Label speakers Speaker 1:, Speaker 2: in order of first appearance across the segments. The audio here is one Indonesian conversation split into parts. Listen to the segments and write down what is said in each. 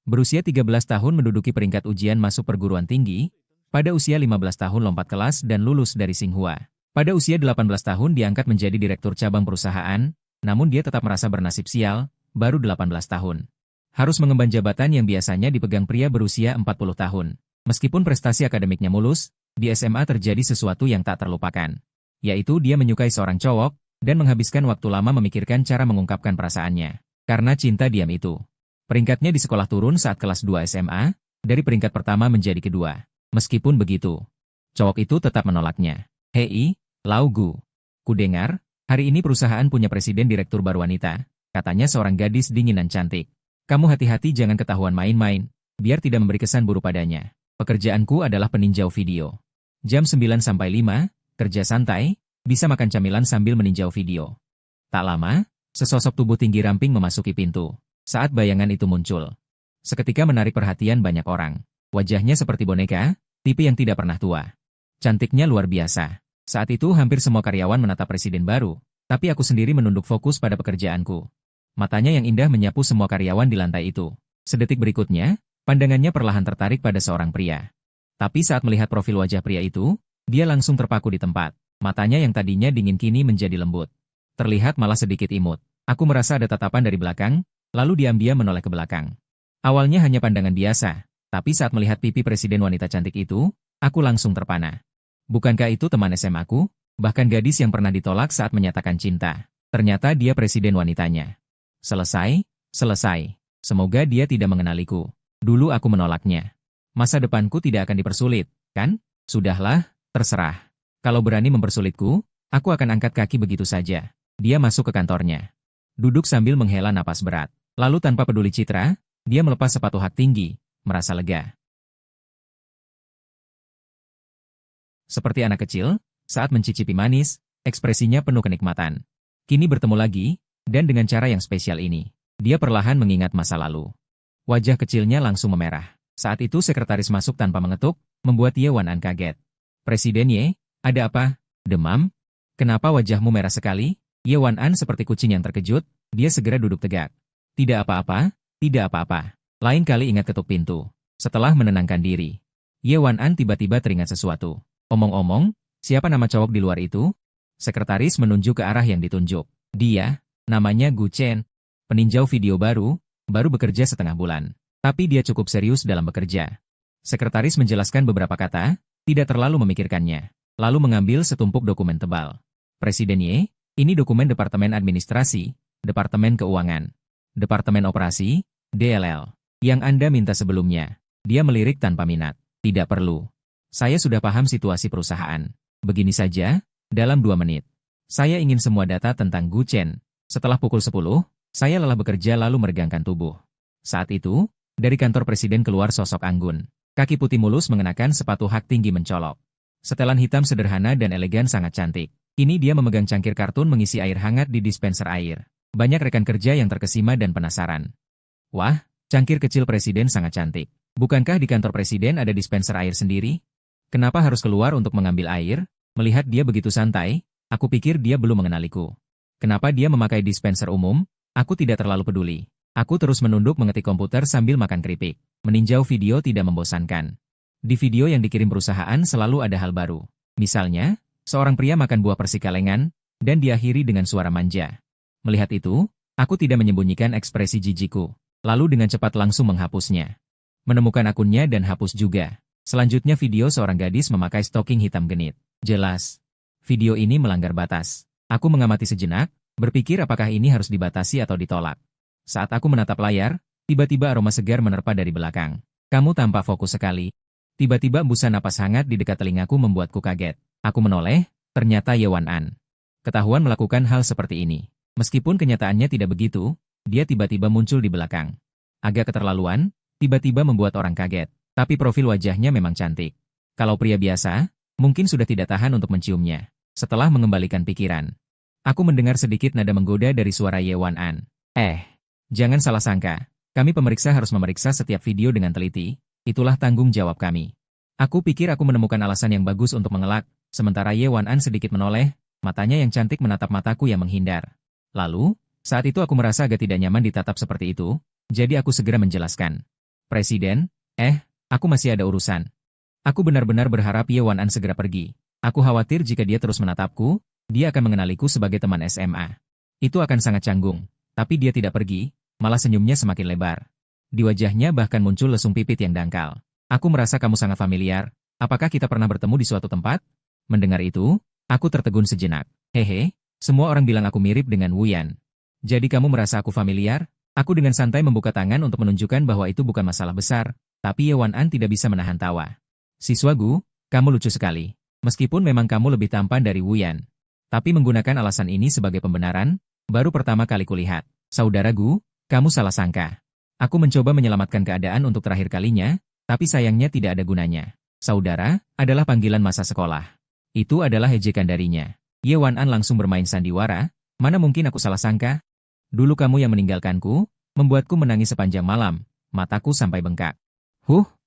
Speaker 1: Berusia 13 tahun menduduki peringkat ujian masuk perguruan tinggi, pada usia 15 tahun lompat kelas dan lulus dari Tsinghua. Pada usia 18 tahun diangkat menjadi direktur cabang perusahaan, namun dia tetap merasa bernasib sial, baru 18 tahun. Harus mengemban jabatan yang biasanya dipegang pria berusia 40 tahun. Meskipun prestasi akademiknya mulus, di SMA terjadi sesuatu yang tak terlupakan. Yaitu dia menyukai seorang cowok, dan menghabiskan waktu lama memikirkan cara mengungkapkan perasaannya. Karena cinta diam itu. Peringkatnya di sekolah turun saat kelas 2 SMA, dari peringkat pertama menjadi kedua. Meskipun begitu, cowok itu tetap menolaknya. Hei, Lau Gu. Kudengar, hari ini perusahaan punya presiden direktur baru wanita, katanya seorang gadis dingin dan cantik. Kamu hati-hati jangan ketahuan main-main, biar tidak memberi kesan buruk padanya. Pekerjaanku adalah peninjau video. Jam 9 sampai 5, kerja santai, bisa makan camilan sambil meninjau video. Tak lama, sesosok tubuh tinggi ramping memasuki pintu. Saat bayangan itu muncul, seketika menarik perhatian banyak orang. Wajahnya seperti boneka, tipe yang tidak pernah tua. Cantiknya luar biasa. Saat itu hampir semua karyawan menatap presiden baru, tapi aku sendiri menunduk fokus pada pekerjaanku. Matanya yang indah menyapu semua karyawan di lantai itu. Sedetik berikutnya, pandangannya perlahan tertarik pada seorang pria. Tapi saat melihat profil wajah pria itu, dia langsung terpaku di tempat. Matanya yang tadinya dingin kini menjadi lembut. Terlihat malah sedikit imut. Aku merasa ada tatapan dari belakang, lalu diam-diam menoleh ke belakang. Awalnya hanya pandangan biasa, tapi saat melihat pipi presiden wanita cantik itu, aku langsung terpana. Bukankah itu teman SMA-ku? Bahkan gadis yang pernah ditolak saat menyatakan cinta. Ternyata dia presiden wanitanya. Selesai. Semoga dia tidak mengenaliku. Dulu aku menolaknya. Masa depanku tidak akan dipersulit, kan? Sudahlah, terserah. Kalau berani mempersulitku, aku akan angkat kaki begitu saja. Dia masuk ke kantornya. Duduk sambil menghela napas berat. Lalu tanpa peduli citra, dia melepas sepatu hak tinggi, merasa lega. Seperti anak kecil, saat mencicipi manis, ekspresinya penuh kenikmatan. Kini bertemu lagi, dan dengan cara yang spesial ini, dia perlahan mengingat masa lalu. Wajah kecilnya langsung memerah. Saat itu sekretaris masuk tanpa mengetuk, membuat Ye Wan-an kaget. Presiden Ye, ada apa? Demam? Kenapa wajahmu merah sekali? Ye Wan-an seperti kucing yang terkejut, dia segera duduk tegak. Tidak apa-apa, tidak apa-apa. Lain kali ingat ketuk pintu. Setelah menenangkan diri, Ye Wan-an tiba-tiba teringat sesuatu. Omong-omong, siapa nama cowok di luar itu? Sekretaris menunjuk ke arah yang ditunjuk. Dia, namanya Gu Chen. Peninjau video baru bekerja setengah bulan. Tapi dia cukup serius dalam bekerja. Sekretaris menjelaskan beberapa kata, tidak terlalu memikirkannya. Lalu mengambil setumpuk dokumen tebal. Presiden Ye, ini dokumen Departemen Administrasi, Departemen Keuangan, Departemen Operasi, DLL. Yang Anda minta sebelumnya. Dia melirik tanpa minat. Tidak perlu. Saya sudah paham situasi perusahaan. Begini saja, dalam 2 menit. Saya ingin semua data tentang Gu Chen. Setelah pukul 10, saya lelah bekerja lalu meregangkan tubuh. Saat itu, dari kantor presiden keluar sosok anggun. Kaki putih mulus mengenakan sepatu hak tinggi mencolok. Setelan hitam sederhana dan elegan sangat cantik. Kini dia memegang cangkir kartun mengisi air hangat di dispenser air. Banyak rekan kerja yang terkesima dan penasaran. Wah, cangkir kecil presiden sangat cantik. Bukankah di kantor presiden ada dispenser air sendiri? Kenapa harus keluar untuk mengambil air? Melihat dia begitu santai, aku pikir dia belum mengenaliku. Kenapa dia memakai dispenser umum? Aku tidak terlalu peduli. Aku terus menunduk mengetik komputer sambil makan keripik. Meninjau video tidak membosankan. Di video yang dikirim perusahaan selalu ada hal baru. Misalnya, seorang pria makan buah persikalengan, dan diakhiri dengan suara manja. Melihat itu, aku tidak menyembunyikan ekspresi jijikku. Lalu dengan cepat langsung menghapusnya. Menemukan akunnya dan hapus juga. Selanjutnya video seorang gadis memakai stocking hitam genit. Jelas, video ini melanggar batas. Aku mengamati sejenak, berpikir apakah ini harus dibatasi atau ditolak. Saat aku menatap layar, tiba-tiba aroma segar menerpa dari belakang. Kamu tampak fokus sekali. Tiba-tiba embusan napas hangat di dekat telingaku membuatku kaget. Aku menoleh, ternyata Ye Wan-an. Ketahuan melakukan hal seperti ini. Meskipun kenyataannya tidak begitu, dia tiba-tiba muncul di belakang. Agak keterlaluan, tiba-tiba membuat orang kaget. Tapi profil wajahnya memang cantik. Kalau pria biasa, mungkin sudah tidak tahan untuk menciumnya. Setelah mengembalikan pikiran, aku mendengar sedikit nada menggoda dari suara Ye Wan-an. Jangan salah sangka. Kami pemeriksa harus memeriksa setiap video dengan teliti. Itulah tanggung jawab kami. Aku pikir aku menemukan alasan yang bagus untuk mengelak, sementara Ye Wan-an sedikit menoleh, matanya yang cantik menatap mataku yang menghindar. Lalu, saat itu aku merasa agak tidak nyaman ditatap seperti itu, jadi aku segera menjelaskan. Presiden, aku masih ada urusan. Aku benar-benar berharap Ye Wan-an segera pergi. Aku khawatir jika dia terus menatapku, dia akan mengenaliku sebagai teman SMA. Itu akan sangat canggung. Tapi dia tidak pergi, malah senyumnya semakin lebar. Di wajahnya bahkan muncul lesung pipit yang dangkal. Aku merasa kamu sangat familiar. Apakah kita pernah bertemu di suatu tempat? Mendengar itu, aku tertegun sejenak. Hehe, semua orang bilang aku mirip dengan Wu Yan. Jadi kamu merasa aku familiar? Aku dengan santai membuka tangan untuk menunjukkan bahwa itu bukan masalah besar, tapi Ye Wan-an tidak bisa menahan tawa. Siswa Gu, kamu lucu sekali. Meskipun memang kamu lebih tampan dari Wu Yan. Tapi menggunakan alasan ini sebagai pembenaran, baru pertama kali kulihat. Saudara Gu, kamu salah sangka. Aku mencoba menyelamatkan keadaan untuk terakhir kalinya, tapi sayangnya tidak ada gunanya. Saudara adalah panggilan masa sekolah. Itu adalah ejekan darinya. Ye Wan-an langsung bermain sandiwara, mana mungkin aku salah sangka? Dulu kamu yang meninggalkanku, membuatku menangis sepanjang malam, mataku sampai bengkak.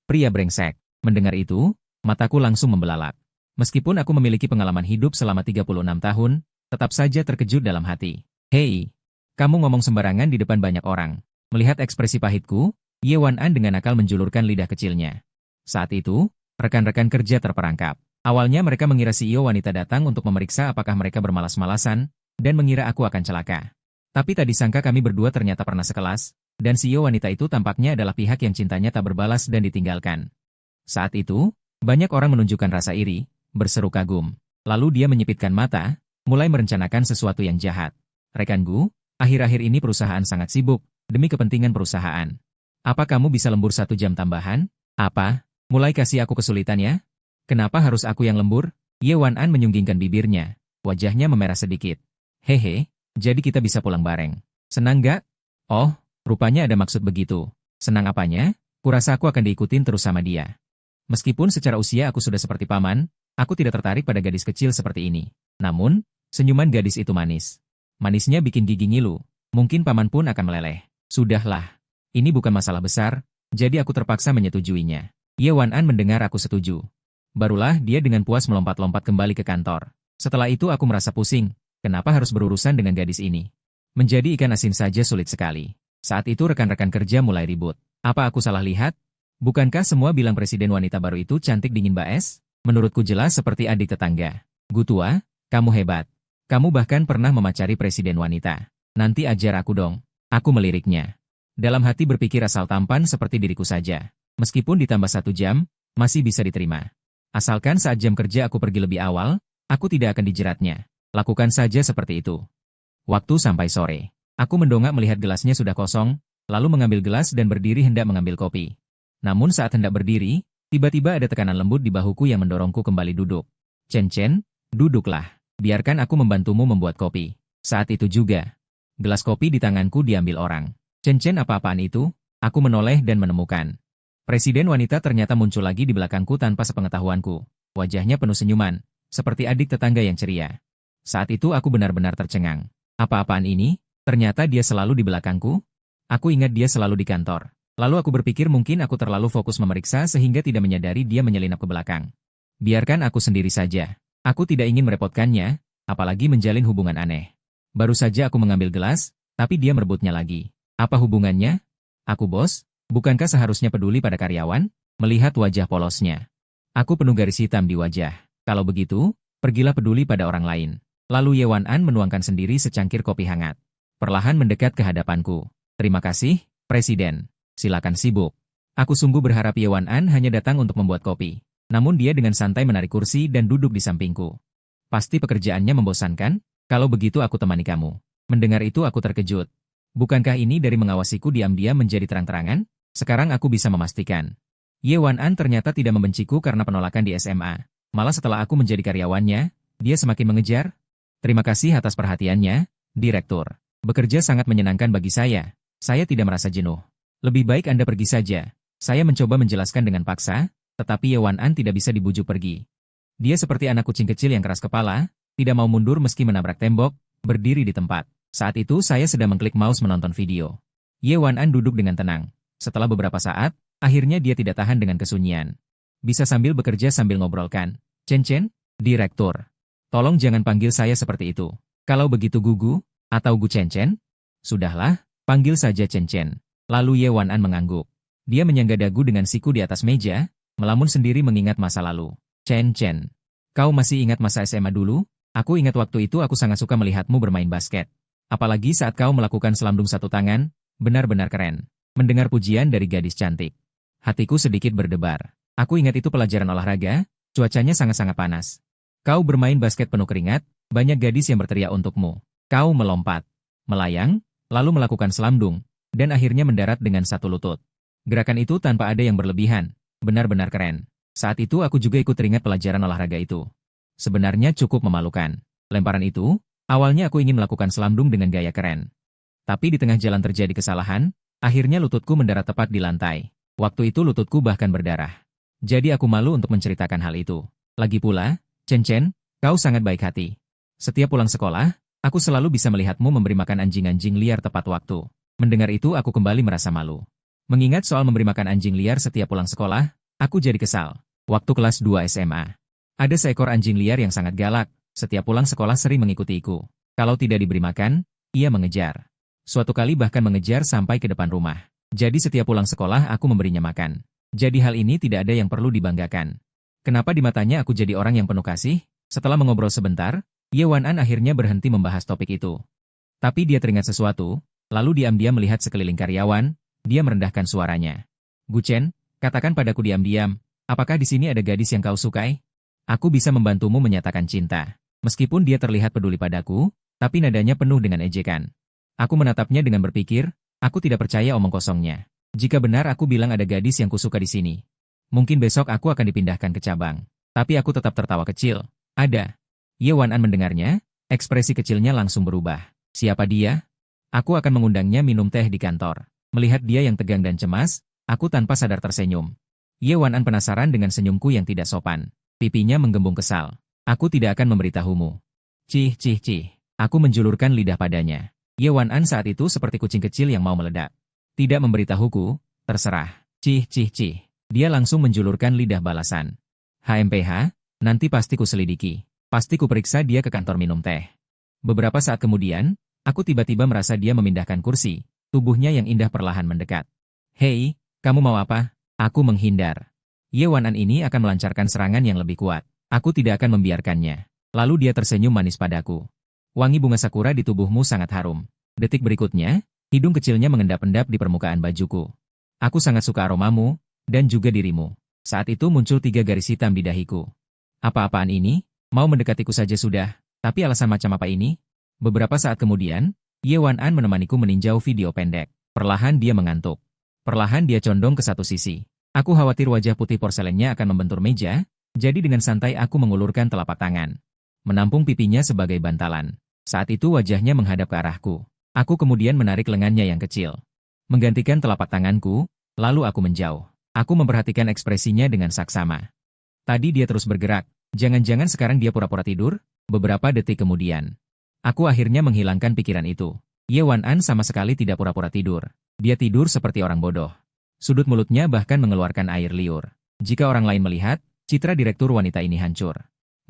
Speaker 1: Pria brengsek. Mendengar itu, mataku langsung membelalak. Meskipun aku memiliki pengalaman hidup selama 36 tahun, tetap saja terkejut dalam hati. Hei, kamu ngomong sembarangan di depan banyak orang. Melihat ekspresi pahitku, Ye Wan-an dengan akal menjulurkan lidah kecilnya. Saat itu, rekan-rekan kerja terperangkap. Awalnya mereka mengira CEO wanita datang untuk memeriksa apakah mereka bermalas-malasan, dan mengira aku akan celaka. Tapi tak disangka kami berdua ternyata pernah sekelas, dan CEO wanita itu tampaknya adalah pihak yang cintanya tak berbalas dan ditinggalkan. Saat itu, banyak orang menunjukkan rasa iri, berseru kagum. Lalu dia menyipitkan mata, mulai merencanakan sesuatu yang jahat. Rekanku, akhir-akhir ini perusahaan sangat sibuk, demi kepentingan perusahaan. Apa kamu bisa lembur 1 jam tambahan? Apa? Mulai kasih aku kesulitan ya? Kenapa harus aku yang lembur? Ye Wan-an menyunggingkan bibirnya. Wajahnya memerah sedikit. Hehe, jadi kita bisa pulang bareng. Senang gak? Oh, rupanya ada maksud begitu. Senang apanya? Kurasa aku akan diikutin terus sama dia. Meskipun secara usia aku sudah seperti paman, aku tidak tertarik pada gadis kecil seperti ini. Namun, senyuman gadis itu manis. Manisnya bikin gigi ngilu. Mungkin paman pun akan meleleh. Sudahlah. Ini bukan masalah besar, jadi aku terpaksa menyetujuinya. Ye Wan-an mendengar aku setuju. Barulah dia dengan puas melompat-lompat kembali ke kantor. Setelah itu aku merasa pusing. Kenapa harus berurusan dengan gadis ini? Menjadi ikan asin saja sulit sekali. Saat itu rekan-rekan kerja mulai ribut. Apa aku salah lihat? Bukankah semua bilang presiden wanita baru itu cantik dingin baes? Menurutku jelas seperti adik tetangga. Gu tua, kamu hebat. Kamu bahkan pernah memacari presiden wanita. Nanti ajar aku dong. Aku meliriknya. Dalam hati berpikir asal tampan seperti diriku saja. Meskipun ditambah 1 jam, masih bisa diterima. Asalkan saat jam kerja aku pergi lebih awal, aku tidak akan dijeratnya. Lakukan saja seperti itu. Waktu sampai sore. Aku mendongak melihat gelasnya sudah kosong, lalu mengambil gelas dan berdiri hendak mengambil kopi. Namun saat hendak berdiri, tiba-tiba ada tekanan lembut di bahuku yang mendorongku kembali duduk. Chen, duduklah. Biarkan aku membantumu membuat kopi. Saat itu juga, gelas kopi di tanganku diambil orang. Chen, apa-apaan itu? Aku menoleh dan menemukan. Presiden wanita ternyata muncul lagi di belakangku tanpa sepengetahuanku. Wajahnya penuh senyuman, seperti adik tetangga yang ceria. Saat itu aku benar-benar tercengang. Apa-apaan ini? Ternyata dia selalu di belakangku? Aku ingat dia selalu di kantor. Lalu aku berpikir mungkin aku terlalu fokus memeriksa sehingga tidak menyadari dia menyelinap ke belakang. Biarkan aku sendiri saja. Aku tidak ingin merepotkannya, apalagi menjalin hubungan aneh. Baru saja aku mengambil gelas, tapi dia merebutnya lagi. Apa hubungannya? Aku bos, bukankah seharusnya peduli pada karyawan? Melihat wajah polosnya. Aku penuh garis hitam di wajah. Kalau begitu, pergilah peduli pada orang lain. Lalu Ye Wan-an menuangkan sendiri secangkir kopi hangat. Perlahan mendekat ke hadapanku. Terima kasih, Presiden. Silakan sibuk. Aku sungguh berharap Ye Wan-an hanya datang untuk membuat kopi. Namun dia dengan santai menarik kursi dan duduk di sampingku. Pasti pekerjaannya membosankan? Kalau begitu aku temani kamu. Mendengar itu aku terkejut. Bukankah ini dari mengawasiku diam-diam menjadi terang-terangan? Sekarang aku bisa memastikan. Ye Wan-an ternyata tidak membenciku karena penolakan di SMA. Malah setelah aku menjadi karyawannya, dia semakin mengejar. Terima kasih atas perhatiannya, Direktur. Bekerja sangat menyenangkan bagi saya. Saya tidak merasa jenuh. Lebih baik Anda pergi saja. Saya mencoba menjelaskan dengan paksa, tetapi Ye Wan-an tidak bisa dibujuk pergi. Dia seperti anak kucing kecil yang keras kepala, tidak mau mundur meski menabrak tembok, berdiri di tempat. Saat itu saya sedang mengklik mouse menonton video. Ye Wan-an duduk dengan tenang. Setelah beberapa saat, akhirnya dia tidak tahan dengan kesunyian. Bisa sambil bekerja sambil ngobrolkan. Chen, Direktur. Tolong jangan panggil saya seperti itu. Kalau begitu Gugu, atau Gu Chen. Sudahlah, panggil saja Chen. Lalu Ye Wan-an mengangguk. Dia menyangga dagu dengan siku di atas meja, melamun sendiri mengingat masa lalu. Chen, kau masih ingat masa SMA dulu? Aku ingat waktu itu aku sangat suka melihatmu bermain basket. Apalagi saat kau melakukan selamdung satu tangan, benar-benar keren. Mendengar pujian dari gadis cantik. Hatiku sedikit berdebar. Aku ingat itu pelajaran olahraga, cuacanya sangat-sangat panas. Kau bermain basket penuh keringat, banyak gadis yang berteriak untukmu. Kau melompat, melayang, lalu melakukan selamdung, dan akhirnya mendarat dengan satu lutut. Gerakan itu tanpa ada yang berlebihan, benar-benar keren. Saat itu aku juga ikut teringat pelajaran olahraga itu. Sebenarnya cukup memalukan. Lemparan itu, awalnya aku ingin melakukan selamdung dengan gaya keren. Tapi di tengah jalan terjadi kesalahan, akhirnya lututku mendarat tepat di lantai. Waktu itu lututku bahkan berdarah. Jadi aku malu untuk menceritakan hal itu. Lagi pula, Chen, kau sangat baik hati. Setiap pulang sekolah, aku selalu bisa melihatmu memberi makan anjing-anjing liar tepat waktu. Mendengar itu aku kembali merasa malu. Mengingat soal memberi makan anjing liar setiap pulang sekolah, aku jadi kesal. Waktu kelas 2 SMA. Ada seekor anjing liar yang sangat galak, setiap pulang sekolah sering mengikutiku. Kalau tidak diberi makan, ia mengejar. Suatu kali bahkan mengejar sampai ke depan rumah. Jadi setiap pulang sekolah aku memberinya makan. Jadi hal ini tidak ada yang perlu dibanggakan. Kenapa di matanya aku jadi orang yang penuh kasih? Setelah mengobrol sebentar, Ye Wan-an akhirnya berhenti membahas topik itu. Tapi dia teringat sesuatu, lalu diam-diam melihat sekeliling karyawan, dia merendahkan suaranya. Guchen, katakan padaku diam-diam, apakah di sini ada gadis yang kau sukai? Aku bisa membantumu menyatakan cinta. Meskipun dia terlihat peduli padaku, tapi nadanya penuh dengan ejekan. Aku menatapnya dengan berpikir, aku tidak percaya omong kosongnya. Jika benar aku bilang ada gadis yang kusuka di sini. Mungkin besok aku akan dipindahkan ke cabang. Tapi aku tetap tertawa kecil. Ada. Ye Wan-an mendengarnya, ekspresi kecilnya langsung berubah. Siapa dia? Aku akan mengundangnya minum teh di kantor. Melihat dia yang tegang dan cemas, aku tanpa sadar tersenyum. Ye Wan-an penasaran dengan senyumku yang tidak sopan. Pipinya menggembung kesal. Aku tidak akan memberitahumu. Cih. Aku menjulurkan lidah padanya. Ye Wan-an saat itu seperti kucing kecil yang mau meledak. Tidak memberitahuku, terserah. Cih. Dia langsung menjulurkan lidah balasan. HMPH, nanti pasti ku selidiki. Pasti ku periksa dia ke kantor minum teh. Beberapa saat kemudian, aku tiba-tiba merasa dia memindahkan kursi. Tubuhnya yang indah perlahan mendekat. Hei, kamu mau apa? Aku menghindar. Ye Wan-an ini akan melancarkan serangan yang lebih kuat. Aku tidak akan membiarkannya. Lalu dia tersenyum manis padaku. Wangi bunga sakura di tubuhmu sangat harum. Detik berikutnya, hidung kecilnya mengendap-endap di permukaan bajuku. Aku sangat suka aromamu, dan juga dirimu. Saat itu muncul 3 garis hitam di dahiku. Apa-apaan ini? Mau mendekatiku saja sudah, tapi alasan macam apa ini? Beberapa saat kemudian, Ye Wan-an menemaniku meninjau video pendek. Perlahan dia mengantuk. Perlahan dia condong ke satu sisi. Aku khawatir wajah putih porselennya akan membentur meja, jadi dengan santai aku mengulurkan telapak tangan. Menampung pipinya sebagai bantalan. Saat itu wajahnya menghadap ke arahku. Aku kemudian menarik lengannya yang kecil. Menggantikan telapak tanganku, lalu aku menjauh. Aku memperhatikan ekspresinya dengan saksama. Tadi dia terus bergerak. Jangan-jangan sekarang dia pura-pura tidur? Beberapa detik kemudian. Aku akhirnya menghilangkan pikiran itu. Ye Wan-an sama sekali tidak pura-pura tidur. Dia tidur seperti orang bodoh. Sudut mulutnya bahkan mengeluarkan air liur. Jika orang lain melihat, citra direktur wanita ini hancur.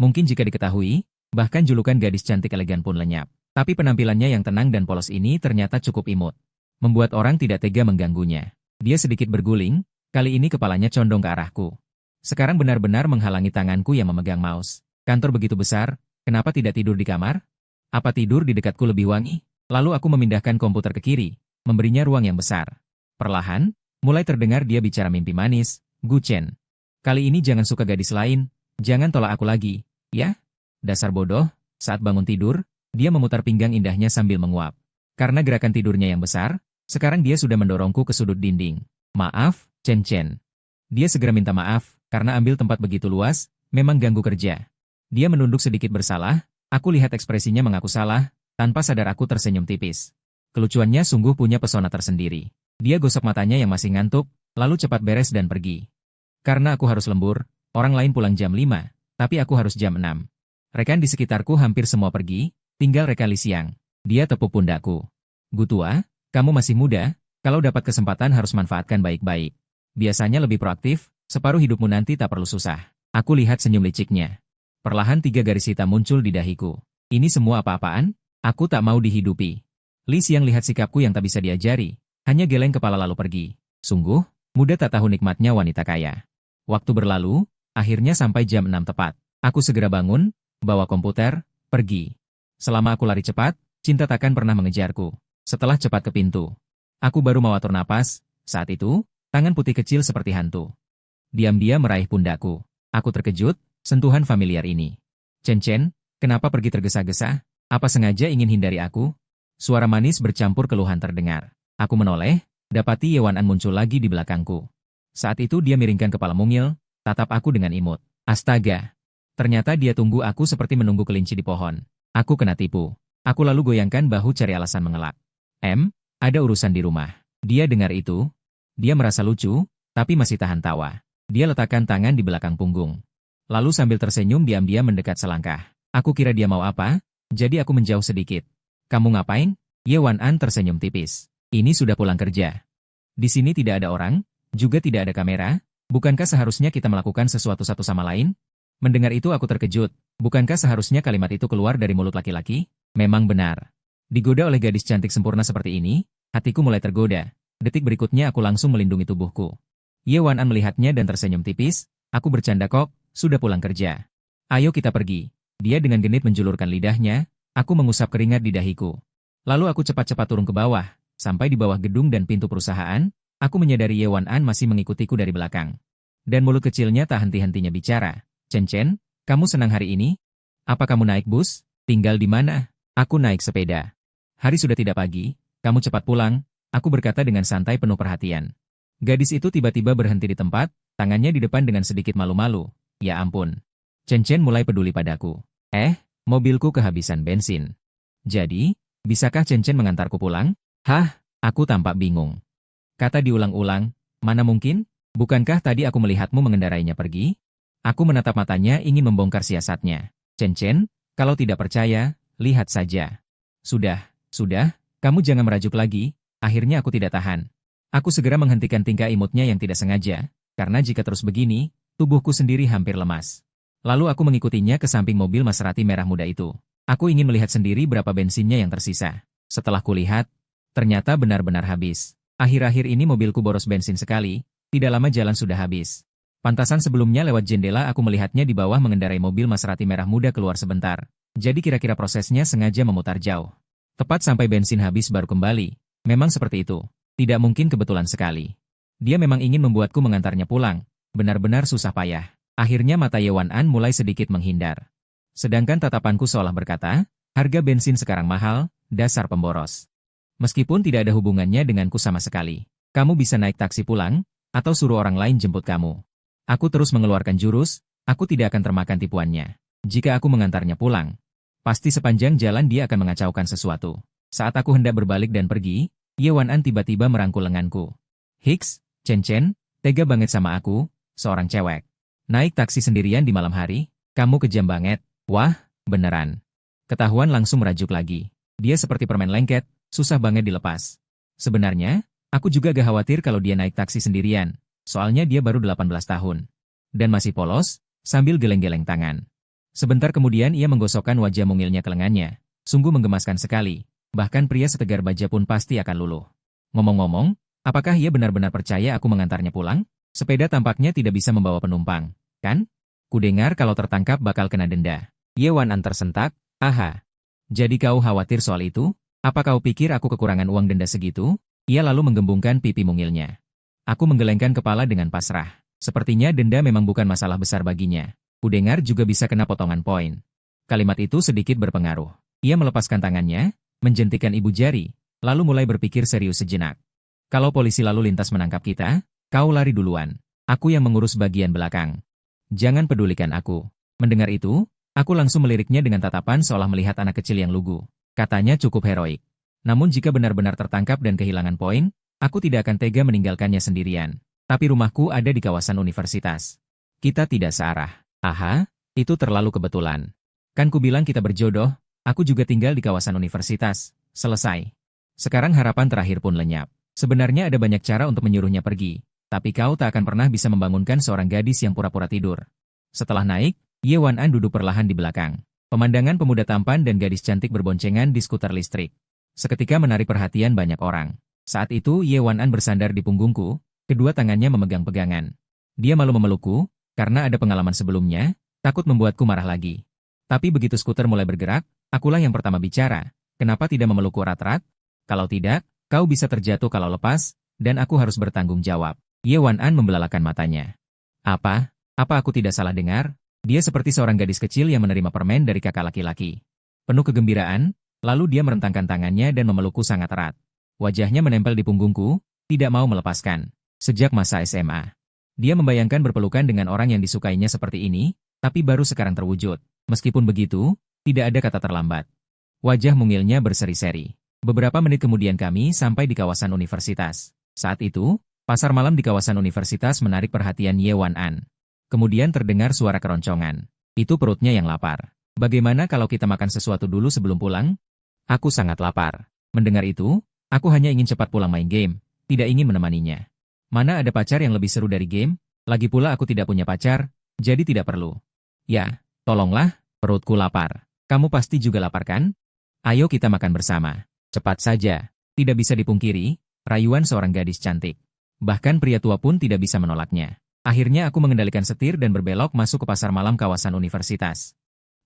Speaker 1: Mungkin jika diketahui, bahkan julukan gadis cantik elegan pun lenyap. Tapi penampilannya yang tenang dan polos ini ternyata cukup imut. Membuat orang tidak tega mengganggunya. Dia sedikit berguling, kali ini kepalanya condong ke arahku. Sekarang benar-benar menghalangi tanganku yang memegang mouse. Kantor begitu besar, kenapa tidak tidur di kamar? Apa tidur di dekatku lebih wangi? Lalu aku memindahkan komputer ke kiri, memberinya ruang yang besar. Perlahan, mulai terdengar dia bicara mimpi manis, Guchen. Kali ini jangan suka gadis lain, jangan tolak aku lagi, ya? Dasar bodoh, saat bangun tidur, dia memutar pinggang indahnya sambil menguap. Karena gerakan tidurnya yang besar, sekarang dia sudah mendorongku ke sudut dinding. Maaf, Chen. Dia segera minta maaf, karena ambil tempat begitu luas, memang ganggu kerja. Dia menunduk sedikit bersalah, aku lihat ekspresinya mengaku salah, tanpa sadar aku tersenyum tipis. Kelucuannya sungguh punya pesona tersendiri. Dia gosok matanya yang masih ngantuk, lalu cepat beres dan pergi. Karena aku harus lembur, orang lain pulang jam 5, tapi aku harus jam 6. Rekan di sekitarku hampir semua pergi, tinggal rekan Li Xiang. Dia tepuk pundakku. Gutua, kamu masih muda, kalau dapat kesempatan harus manfaatkan baik-baik. Biasanya lebih proaktif, separuh hidupmu nanti tak perlu susah. Aku lihat senyum liciknya. Perlahan 3 garis hitam muncul di dahiku. Ini semua apa-apaan? Aku tak mau dihidupi. Li Xiang lihat sikapku yang tak bisa diajari, hanya geleng kepala lalu pergi. Sungguh, Muda tak tahu nikmatnya wanita kaya. Waktu berlalu, akhirnya sampai jam 6 tepat. Aku segera bangun, bawa komputer, pergi. Selama aku lari cepat, cinta takkan pernah mengejarku. Setelah cepat ke pintu, aku baru mau atur napas. Saat itu, tangan putih kecil seperti hantu diam-diam meraih pundakku. Aku terkejut, sentuhan familiar ini. Chen, kenapa pergi tergesa-gesa? Apa sengaja ingin hindari aku? Suara manis bercampur keluhan terdengar. Aku menoleh, dapati Ye Wan-an muncul lagi di belakangku. Saat itu dia miringkan kepala mungil, tatap aku dengan imut. Astaga! Ternyata dia tunggu aku seperti menunggu kelinci di pohon. Aku kena tipu. Aku lalu goyangkan bahu cari alasan mengelak. Ada urusan di rumah. Dia dengar itu. Dia merasa lucu, tapi masih tahan tawa. Dia letakkan tangan di belakang punggung. Lalu sambil tersenyum diam-diam mendekat selangkah. Aku kira dia mau apa, jadi aku menjauh sedikit. Kamu ngapain? Ye Wan-an tersenyum tipis. Ini sudah pulang kerja. Di sini tidak ada orang, juga tidak ada kamera. Bukankah seharusnya kita melakukan sesuatu satu sama lain? Mendengar itu aku terkejut. Bukankah seharusnya kalimat itu keluar dari mulut laki-laki? Memang benar. Digoda oleh gadis cantik sempurna seperti ini, hatiku mulai tergoda. Detik berikutnya aku langsung melindungi tubuhku. Ye Wan-an melihatnya dan tersenyum tipis. Aku bercanda kok, sudah pulang kerja. Ayo kita pergi. Dia dengan genit menjulurkan lidahnya, aku mengusap keringat di dahiku. Lalu aku cepat-cepat turun ke bawah. Sampai di bawah gedung dan pintu perusahaan, aku menyadari Ye Wan-an masih mengikutiku dari belakang. Dan mulut kecilnya tak henti-hentinya bicara. Chen, kamu senang hari ini? Apa kamu naik bus? Tinggal di mana? Aku naik sepeda. Hari sudah tidak pagi, kamu cepat pulang, aku berkata dengan santai penuh perhatian. Gadis itu tiba-tiba berhenti di tempat, tangannya di depan dengan sedikit malu-malu. Ya ampun. Chen mulai peduli padaku. Mobilku kehabisan bensin. Jadi, bisakah Chen mengantarku pulang? Hah, aku tampak bingung. Kata diulang-ulang, mana mungkin? Bukankah tadi aku melihatmu mengendarainya pergi? Aku menatap matanya ingin membongkar siasatnya. Chen, kalau tidak percaya, lihat saja. Sudah, kamu jangan merajuk lagi, akhirnya aku tidak tahan. Aku segera menghentikan tingkah imutnya yang tidak sengaja, karena jika terus begini, tubuhku sendiri hampir lemas. Lalu aku mengikutinya ke samping mobil Maserati merah muda itu. Aku ingin melihat sendiri berapa bensinnya yang tersisa. Setelah kulihat, ternyata benar-benar habis. Akhir-akhir ini mobilku boros bensin sekali, tidak lama jalan sudah habis. Pantasan sebelumnya lewat jendela aku melihatnya di bawah mengendarai mobil Maserati merah muda keluar sebentar. Jadi kira-kira prosesnya sengaja memutar jauh. Tepat sampai bensin habis baru kembali. Memang seperti itu. Tidak mungkin kebetulan sekali. Dia memang ingin membuatku mengantarnya pulang. Benar-benar susah payah. Akhirnya mata Ye Wan-an mulai sedikit menghindar. Sedangkan tatapanku seolah berkata, harga bensin sekarang mahal, dasar pemboros. Meskipun tidak ada hubungannya denganku sama sekali. Kamu bisa naik taksi pulang, atau suruh orang lain jemput kamu. Aku terus mengeluarkan jurus, aku tidak akan termakan tipuannya. Jika aku mengantarnya pulang, pasti sepanjang jalan dia akan mengacaukan sesuatu. Saat aku hendak berbalik dan pergi, Ye Wan-an tiba-tiba merangkul lenganku. Hiks, Chen, tega banget sama aku, seorang cewek. Naik taksi sendirian di malam hari, kamu kejam banget. Wah, beneran. Ketahuan langsung merajuk lagi. Dia seperti permen lengket, susah banget dilepas. Sebenarnya, aku juga gak khawatir kalau dia naik taksi sendirian, soalnya dia baru 18 tahun. Dan masih polos, sambil geleng-geleng tangan. Sebentar kemudian ia menggosokkan wajah mungilnya ke lengannya. Sungguh menggemaskan sekali. Bahkan pria setegar baja pun pasti akan luluh. Ngomong-ngomong, apakah ia benar-benar percaya aku mengantarnya pulang? Sepeda tampaknya tidak bisa membawa penumpang, kan? Kudengar kalau tertangkap bakal kena denda. Ye Wan-an tersentak, aha. Jadi kau khawatir soal itu? Apa kau pikir aku kekurangan uang denda segitu? Ia lalu menggembungkan pipi mungilnya. Aku menggelengkan kepala dengan pasrah. Sepertinya denda memang bukan masalah besar baginya. Kudengar juga bisa kena potongan poin. Kalimat itu sedikit berpengaruh. Ia melepaskan tangannya, menjentikan ibu jari, lalu mulai berpikir serius sejenak. Kalau polisi lalu lintas menangkap kita, kau lari duluan. Aku yang mengurus bagian belakang. Jangan pedulikan aku. Mendengar itu, aku langsung meliriknya dengan tatapan seolah melihat anak kecil yang lugu. Katanya cukup heroik. Namun jika benar-benar tertangkap dan kehilangan poin, aku tidak akan tega meninggalkannya sendirian. Tapi rumahku ada di kawasan universitas. Kita tidak searah. Aha, itu terlalu kebetulan. Kan ku bilang kita berjodoh. Aku juga tinggal di kawasan universitas. Selesai. Sekarang harapan terakhir pun lenyap. Sebenarnya ada banyak cara untuk menyuruhnya pergi, tapi kau tak akan pernah bisa membangunkan seorang gadis yang pura-pura tidur. Setelah naik, Ye Wan-an duduk perlahan di belakang. Pemandangan pemuda tampan dan gadis cantik berboncengan di skuter listrik. Seketika menarik perhatian banyak orang. Saat itu Ye Wan-an bersandar di punggungku, Kedua tangannya memegang pegangan. Dia malu memelukku, karena ada pengalaman sebelumnya, takut membuatku marah lagi. Tapi begitu skuter mulai bergerak, akulah yang pertama bicara. Kenapa tidak memelukku erat-erat? Kalau tidak, kau bisa terjatuh kalau lepas, dan aku harus bertanggung jawab. Ye Wan-an membelalakan matanya. Apa? Apa aku tidak salah dengar? Dia seperti seorang gadis kecil yang menerima permen dari kakak laki-laki. Penuh kegembiraan, lalu dia merentangkan tangannya dan memelukku sangat erat. Wajahnya menempel di punggungku, tidak mau melepaskan. Sejak masa SMA. Dia membayangkan berpelukan dengan orang yang disukainya seperti ini, tapi baru sekarang terwujud. Meskipun begitu, tidak ada kata terlambat. Wajah mungilnya berseri-seri. Beberapa menit kemudian kami sampai di kawasan universitas. Saat itu, pasar malam di kawasan universitas menarik perhatian Ye Wan-an. Kemudian terdengar suara keroncongan. Itu perutnya yang lapar. Bagaimana kalau kita makan sesuatu dulu sebelum pulang? Aku sangat lapar. Mendengar itu, aku hanya ingin cepat pulang main game, tidak ingin menemaninya. Mana ada pacar yang lebih seru dari game? Lagi pula aku tidak punya pacar, jadi tidak perlu. Ya, tolonglah, perutku lapar. Kamu pasti juga lapar kan? Ayo kita makan bersama. Cepat saja. Tidak bisa dipungkiri, rayuan seorang gadis cantik. Bahkan pria tua pun tidak bisa menolaknya. Akhirnya aku mengendalikan setir dan berbelok masuk ke pasar malam kawasan universitas.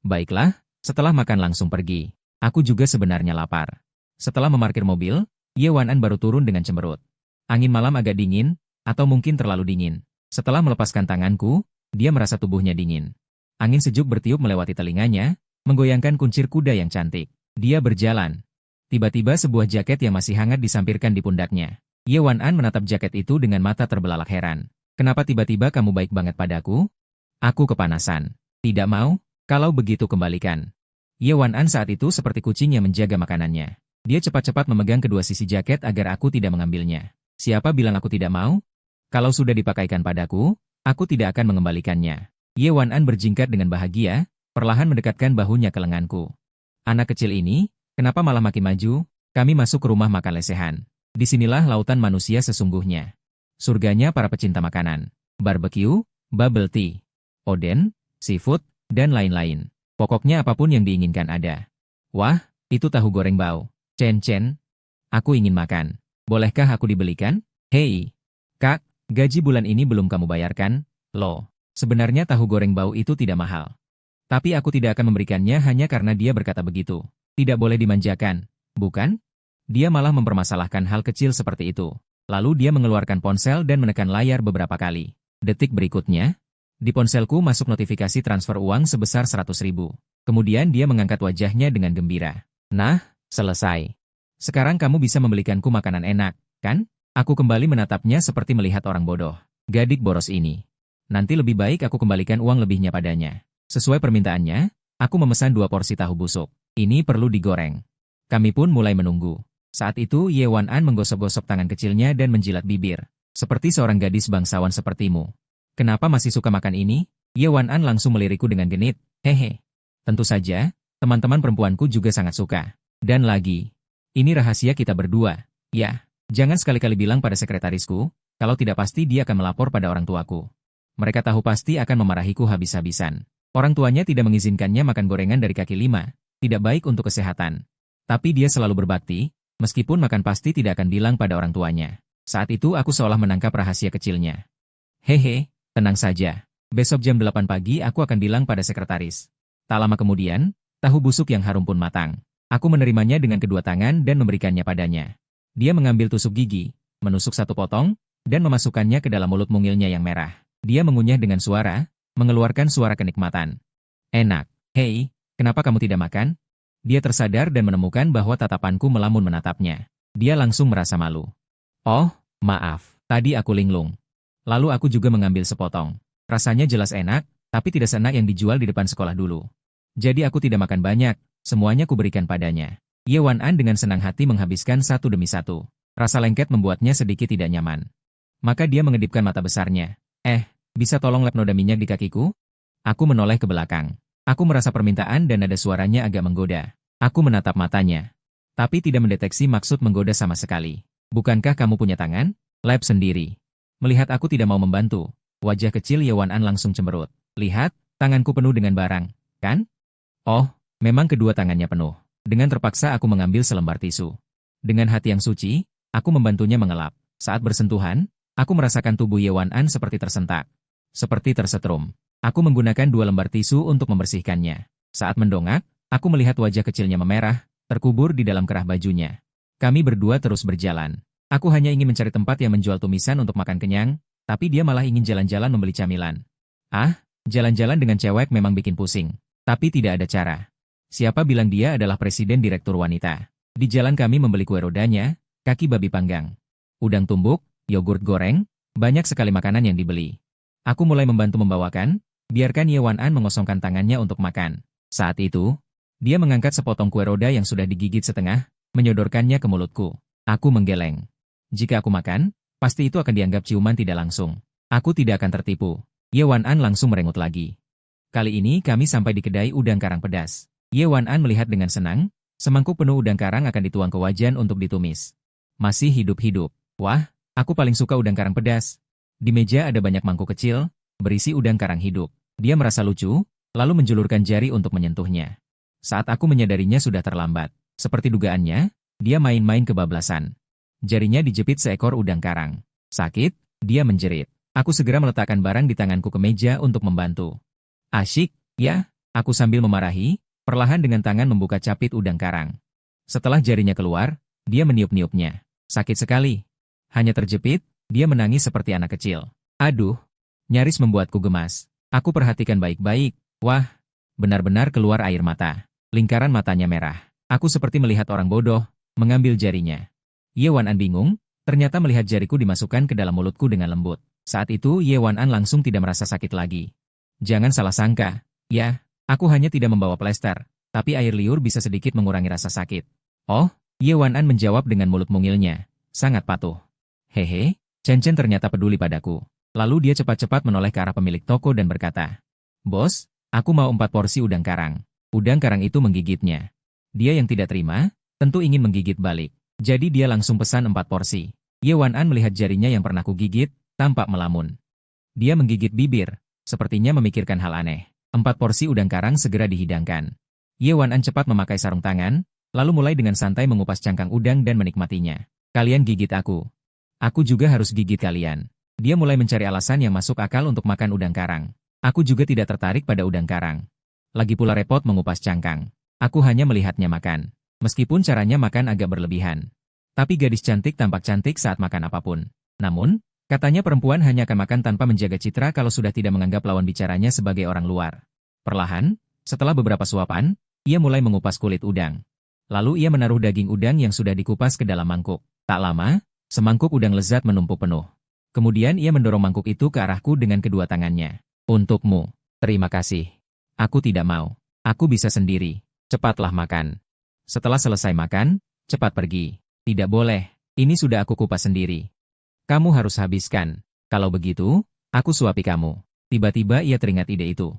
Speaker 1: Baiklah, setelah makan langsung pergi. Aku juga sebenarnya lapar. Setelah memarkir mobil, Ye Wan-an baru turun dengan cemberut. Angin malam agak dingin, atau mungkin terlalu dingin. Setelah melepaskan tanganku, dia merasa tubuhnya dingin. Angin sejuk bertiup melewati telinganya, menggoyangkan kuncir kuda yang cantik. Dia berjalan. Tiba-tiba sebuah jaket yang masih hangat disampirkan di pundaknya. Ye Wan-an menatap jaket itu dengan mata terbelalak heran. Kenapa tiba-tiba kamu baik banget padaku? Aku kepanasan. Tidak mau? Kalau begitu kembalikan. Ye Wan-an saat itu seperti kucing yang menjaga makanannya. Dia cepat-cepat memegang kedua sisi jaket agar aku tidak mengambilnya. Siapa bilang aku tidak mau? Kalau sudah dipakaikan padaku, aku tidak akan mengembalikannya. Ye Wan-an berjingkat dengan bahagia, perlahan mendekatkan bahunya ke lenganku. Anak kecil ini, kenapa malah makin maju? Kami masuk ke rumah makan lesehan. Disinilah lautan manusia sesungguhnya. Surganya para pecinta makanan. Barbecue, bubble tea, oden, seafood, dan lain-lain. Pokoknya apapun yang diinginkan ada. Wah, itu tahu goreng bau. Chen. Aku ingin makan. Bolehkah aku dibelikan? Hei, Kak, gaji bulan ini belum kamu bayarkan? Loh, sebenarnya tahu goreng bau itu tidak mahal. Tapi aku tidak akan memberikannya hanya karena dia berkata begitu. Tidak boleh dimanjakan, bukan? Dia malah mempermasalahkan hal kecil seperti itu. Lalu dia mengeluarkan ponsel dan menekan layar beberapa kali. Detik berikutnya, di ponselku masuk notifikasi transfer uang sebesar 100.000. Kemudian dia mengangkat wajahnya dengan gembira. Nah, selesai. Sekarang kamu bisa membelikanku makanan enak, kan? Aku kembali menatapnya seperti melihat orang bodoh. Gadis boros ini. Nanti lebih baik aku kembalikan uang lebihnya padanya. Sesuai permintaannya, aku memesan 2 porsi tahu busuk. Ini perlu digoreng. Kami pun mulai menunggu. Saat itu Ye Wan-an menggosok-gosok tangan kecilnya dan menjilat bibir. Seperti seorang gadis bangsawan sepertimu. Kenapa masih suka makan ini? Ye Wan-an langsung melirikku dengan genit. Hehe. Tentu saja, teman-teman perempuanku juga sangat suka. Dan lagi, ini rahasia kita berdua. Ya, jangan sekali-kali bilang pada sekretarisku, kalau tidak pasti dia akan melapor pada orang tuaku. Mereka tahu pasti akan memarahiku habis-habisan. Orang tuanya tidak mengizinkannya makan gorengan dari kaki 5, tidak baik untuk kesehatan. Tapi dia selalu berbakti, meskipun makan pasti tidak akan bilang pada orang tuanya. Saat itu aku seolah menangkap rahasia kecilnya. Hehe, tenang saja. Besok jam 8 pagi aku akan bilang pada sekretaris. Tak lama kemudian, tahu busuk yang harum pun matang. Aku menerimanya dengan kedua tangan dan memberikannya padanya. Dia mengambil tusuk gigi, menusuk 1 potong, dan memasukkannya ke dalam mulut mungilnya yang merah. Dia mengunyah dengan suara, mengeluarkan suara kenikmatan. Enak. Hei, kenapa kamu tidak makan? Dia tersadar dan menemukan bahwa tatapanku melamun menatapnya. Dia langsung merasa malu. Oh, maaf, tadi aku linglung. Lalu aku juga mengambil sepotong. Rasanya jelas enak, tapi tidak seenak yang dijual di depan sekolah dulu. Jadi aku tidak makan banyak, semuanya kuberikan padanya. Ye Wan-an dengan senang hati menghabiskan satu demi satu. Rasa lengket membuatnya sedikit tidak nyaman. Maka dia mengedipkan mata besarnya. Bisa tolong lap noda minyak di kakiku? Aku menoleh ke belakang. Aku merasa permintaan dan nada suaranya agak menggoda. Aku menatap matanya. Tapi tidak mendeteksi maksud menggoda sama sekali. Bukankah kamu punya tangan? Lap sendiri. Melihat aku tidak mau membantu, wajah kecil Ye Wan-an langsung cemberut. Lihat, tanganku penuh dengan barang, kan? Oh, memang kedua tangannya penuh. Dengan terpaksa aku mengambil selembar tisu. Dengan hati yang suci, aku membantunya mengelap. Saat bersentuhan, Aku merasakan tubuh Ye Wan-an seperti tersentak. Seperti tersetrum. Aku menggunakan 2 lembar tisu untuk membersihkannya. Saat mendongak, aku melihat wajah kecilnya memerah, terkubur di dalam kerah bajunya. Kami berdua terus berjalan. Aku hanya ingin mencari tempat yang menjual tumisan untuk makan kenyang, tapi dia malah ingin jalan-jalan membeli camilan. Ah, jalan-jalan dengan cewek memang bikin pusing. Tapi tidak ada cara. Siapa bilang dia adalah presiden direktur wanita? Di jalan kami membeli kue rodanya, kaki babi panggang, udang tumbuk, yogurt goreng, banyak sekali makanan yang dibeli. Aku mulai membantu membawakan, biarkan Ye Wan-an mengosongkan tangannya untuk makan. Saat itu, dia mengangkat sepotong kue roda yang sudah digigit setengah, menyodorkannya ke mulutku. Aku menggeleng. Jika aku makan, pasti itu akan dianggap ciuman tidak langsung. Aku tidak akan tertipu. Ye Wan-an langsung merengut lagi. Kali ini kami sampai di kedai udang karang pedas. Ye Wan-an melihat dengan senang, semangkuk penuh udang karang akan dituang ke wajan untuk ditumis. Masih hidup-hidup. Wah, aku paling suka udang karang pedas. Di meja ada banyak mangkuk kecil, berisi udang karang hidup. Dia merasa lucu, lalu menjulurkan jari untuk menyentuhnya. Saat aku menyadarinya sudah terlambat. Seperti dugaannya, dia main-main kebablasan. Jarinya dijepit seekor udang karang. Sakit, dia menjerit. Aku segera meletakkan barang di tanganku ke meja untuk membantu. Asyik, ya, aku sambil memarahi, perlahan dengan tangan membuka capit udang karang. Setelah jarinya keluar, dia meniup-niupnya. Sakit sekali. Hanya terjepit, dia menangis seperti anak kecil. Aduh, nyaris membuatku gemas. Aku perhatikan baik-baik. Wah, benar-benar keluar air mata. Lingkaran matanya merah. Aku seperti melihat orang bodoh, mengambil jarinya. Ye Wan-an bingung, ternyata melihat jariku dimasukkan ke dalam mulutku dengan lembut. Saat itu Ye Wan-an langsung tidak merasa sakit lagi. Jangan salah sangka. Ya, aku hanya tidak membawa plester, tapi air liur bisa sedikit mengurangi rasa sakit. Oh, Ye Wan-an menjawab dengan mulut mungilnya. Sangat patuh. Hehe, Chen Chen ternyata peduli padaku. Lalu dia cepat-cepat menoleh ke arah pemilik toko dan berkata, Bos, aku mau 4 porsi udang karang. Udang karang itu menggigitnya. Dia yang tidak terima, tentu ingin menggigit balik. Jadi dia langsung pesan 4 porsi. Ye Wan-an melihat jarinya yang pernah kugigit, tampak melamun. Dia menggigit bibir, sepertinya memikirkan hal aneh. 4 porsi udang karang segera dihidangkan. Ye Wan-an cepat memakai sarung tangan, lalu mulai dengan santai mengupas cangkang udang dan menikmatinya. Kalian gigit aku. Aku juga harus gigit kalian. Dia mulai mencari alasan yang masuk akal untuk makan udang karang. Aku juga tidak tertarik pada udang karang. Lagi pula repot mengupas cangkang. Aku hanya melihatnya makan. Meskipun caranya makan agak berlebihan. Tapi gadis cantik tampak cantik saat makan apapun. Namun, katanya perempuan hanya akan makan tanpa menjaga citra kalau sudah tidak menganggap lawan bicaranya sebagai orang luar. Perlahan, setelah beberapa suapan, ia mulai mengupas kulit udang. Lalu ia menaruh daging udang yang sudah dikupas ke dalam mangkuk. Tak lama, semangkuk udang lezat menumpuk penuh. Kemudian ia mendorong mangkuk itu ke arahku dengan kedua tangannya. Untukmu. Terima kasih. Aku tidak mau. Aku bisa sendiri. Cepatlah makan. Setelah selesai makan, cepat pergi. Tidak boleh. Ini sudah aku kupas sendiri. Kamu harus habiskan. Kalau begitu, aku suapi kamu. Tiba-tiba ia teringat ide itu.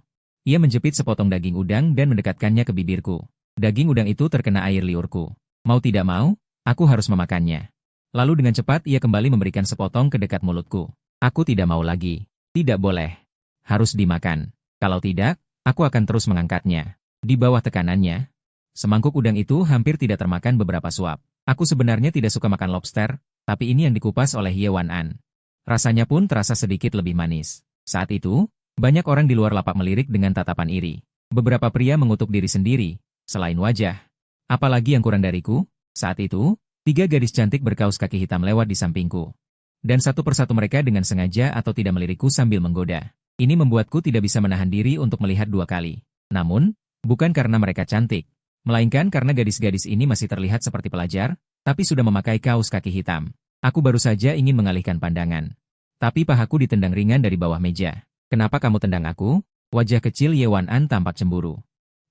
Speaker 1: Ia menjepit sepotong daging udang dan mendekatkannya ke bibirku. Daging udang itu terkena air liurku. Mau tidak mau, aku harus memakannya. Lalu dengan cepat ia kembali memberikan sepotong ke dekat mulutku. Aku tidak mau lagi. Tidak boleh. Harus dimakan. Kalau tidak, aku akan terus mengangkatnya. Di bawah tekanannya, semangkuk udang itu hampir tidak termakan beberapa suap. Aku sebenarnya tidak suka makan lobster, tapi ini yang dikupas oleh Ye Wan-an. Rasanya pun terasa sedikit lebih manis. Saat itu, banyak orang di luar lapak melirik dengan tatapan iri. Beberapa pria mengutuk diri sendiri, selain wajah. Apalagi yang kurang dariku, saat itu, 3 gadis cantik berkaus kaki hitam lewat di sampingku. Dan satu persatu mereka dengan sengaja atau tidak melirikku sambil menggoda. Ini membuatku tidak bisa menahan diri untuk melihat 2 kali. Namun, bukan karena mereka cantik, melainkan karena gadis-gadis ini masih terlihat seperti pelajar, tapi sudah memakai kaos kaki hitam. Aku baru saja ingin mengalihkan pandangan. Tapi pahaku ditendang ringan dari bawah meja. Kenapa kamu tendang aku? Wajah kecil Ye Wan-an tampak cemburu.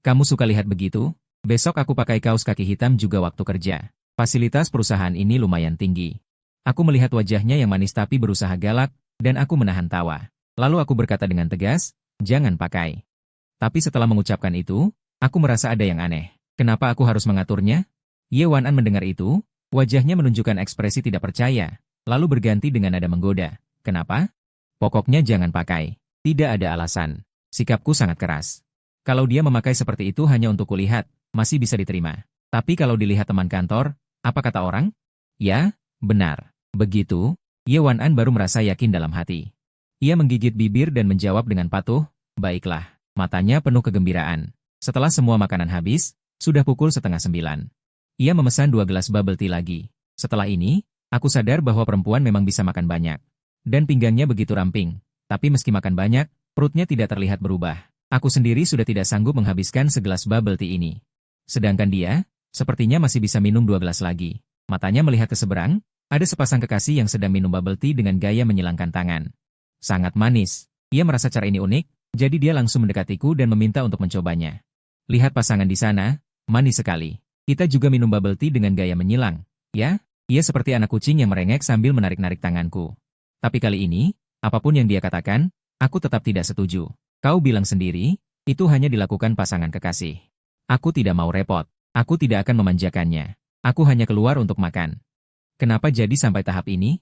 Speaker 1: Kamu suka lihat begitu? Besok aku pakai kaos kaki hitam juga waktu kerja. Fasilitas perusahaan ini lumayan tinggi. Aku melihat wajahnya yang manis tapi berusaha galak, dan aku menahan tawa. Lalu aku berkata dengan tegas, jangan pakai. Tapi setelah mengucapkan itu, aku merasa ada yang aneh. Kenapa aku harus mengaturnya? Ye Wan-an mendengar itu, wajahnya menunjukkan ekspresi tidak percaya, lalu berganti dengan nada menggoda. Kenapa? Pokoknya jangan pakai. Tidak ada alasan. Sikapku sangat keras. Kalau dia memakai seperti itu hanya untuk kulihat, masih bisa diterima. Tapi kalau dilihat teman kantor, apa kata orang? Ya, benar. Begitu. Ye Wanan baru merasa yakin dalam hati. Ia menggigit bibir dan menjawab dengan patuh, baiklah. Matanya penuh kegembiraan. Setelah semua makanan habis, sudah pukul 8:30. Ia memesan 2 gelas bubble tea lagi. Setelah ini, aku sadar bahwa perempuan memang bisa makan banyak. Dan pinggangnya begitu ramping. Tapi meski makan banyak, perutnya tidak terlihat berubah. Aku sendiri sudah tidak sanggup menghabiskan segelas bubble tea ini. Sedangkan dia, sepertinya masih bisa minum 2 gelas lagi. Matanya melihat ke seberang, ada sepasang kekasih yang sedang minum bubble tea dengan gaya menyilangkan tangan. Sangat manis. Ia merasa cara ini unik, jadi dia langsung mendekatiku dan meminta untuk mencobanya. Lihat pasangan di sana, manis sekali. Kita juga minum bubble tea dengan gaya menyilang. Ya, ia seperti anak kucing yang merengek sambil menarik-narik tanganku. Tapi kali ini, apapun yang dia katakan, aku tetap tidak setuju. Kau bilang sendiri, itu hanya dilakukan pasangan kekasih. Aku tidak mau repot. Aku tidak akan memanjakannya. Aku hanya keluar untuk makan. Kenapa jadi sampai tahap ini?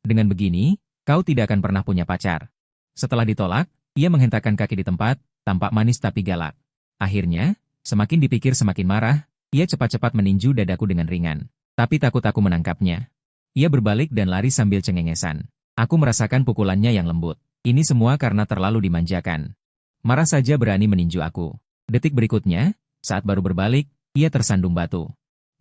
Speaker 1: Dengan begini, kau tidak akan pernah punya pacar. Setelah ditolak, ia menghentakkan kaki di tempat, tampak manis tapi galak. Akhirnya, semakin dipikir semakin marah, ia cepat-cepat meninju dadaku dengan ringan. Tapi takut aku menangkapnya. Ia berbalik dan lari sambil cengengesan. Aku merasakan pukulannya yang lembut. Ini semua karena terlalu dimanjakan. Marah saja berani meninju aku. Detik berikutnya, saat baru berbalik, ia tersandung batu.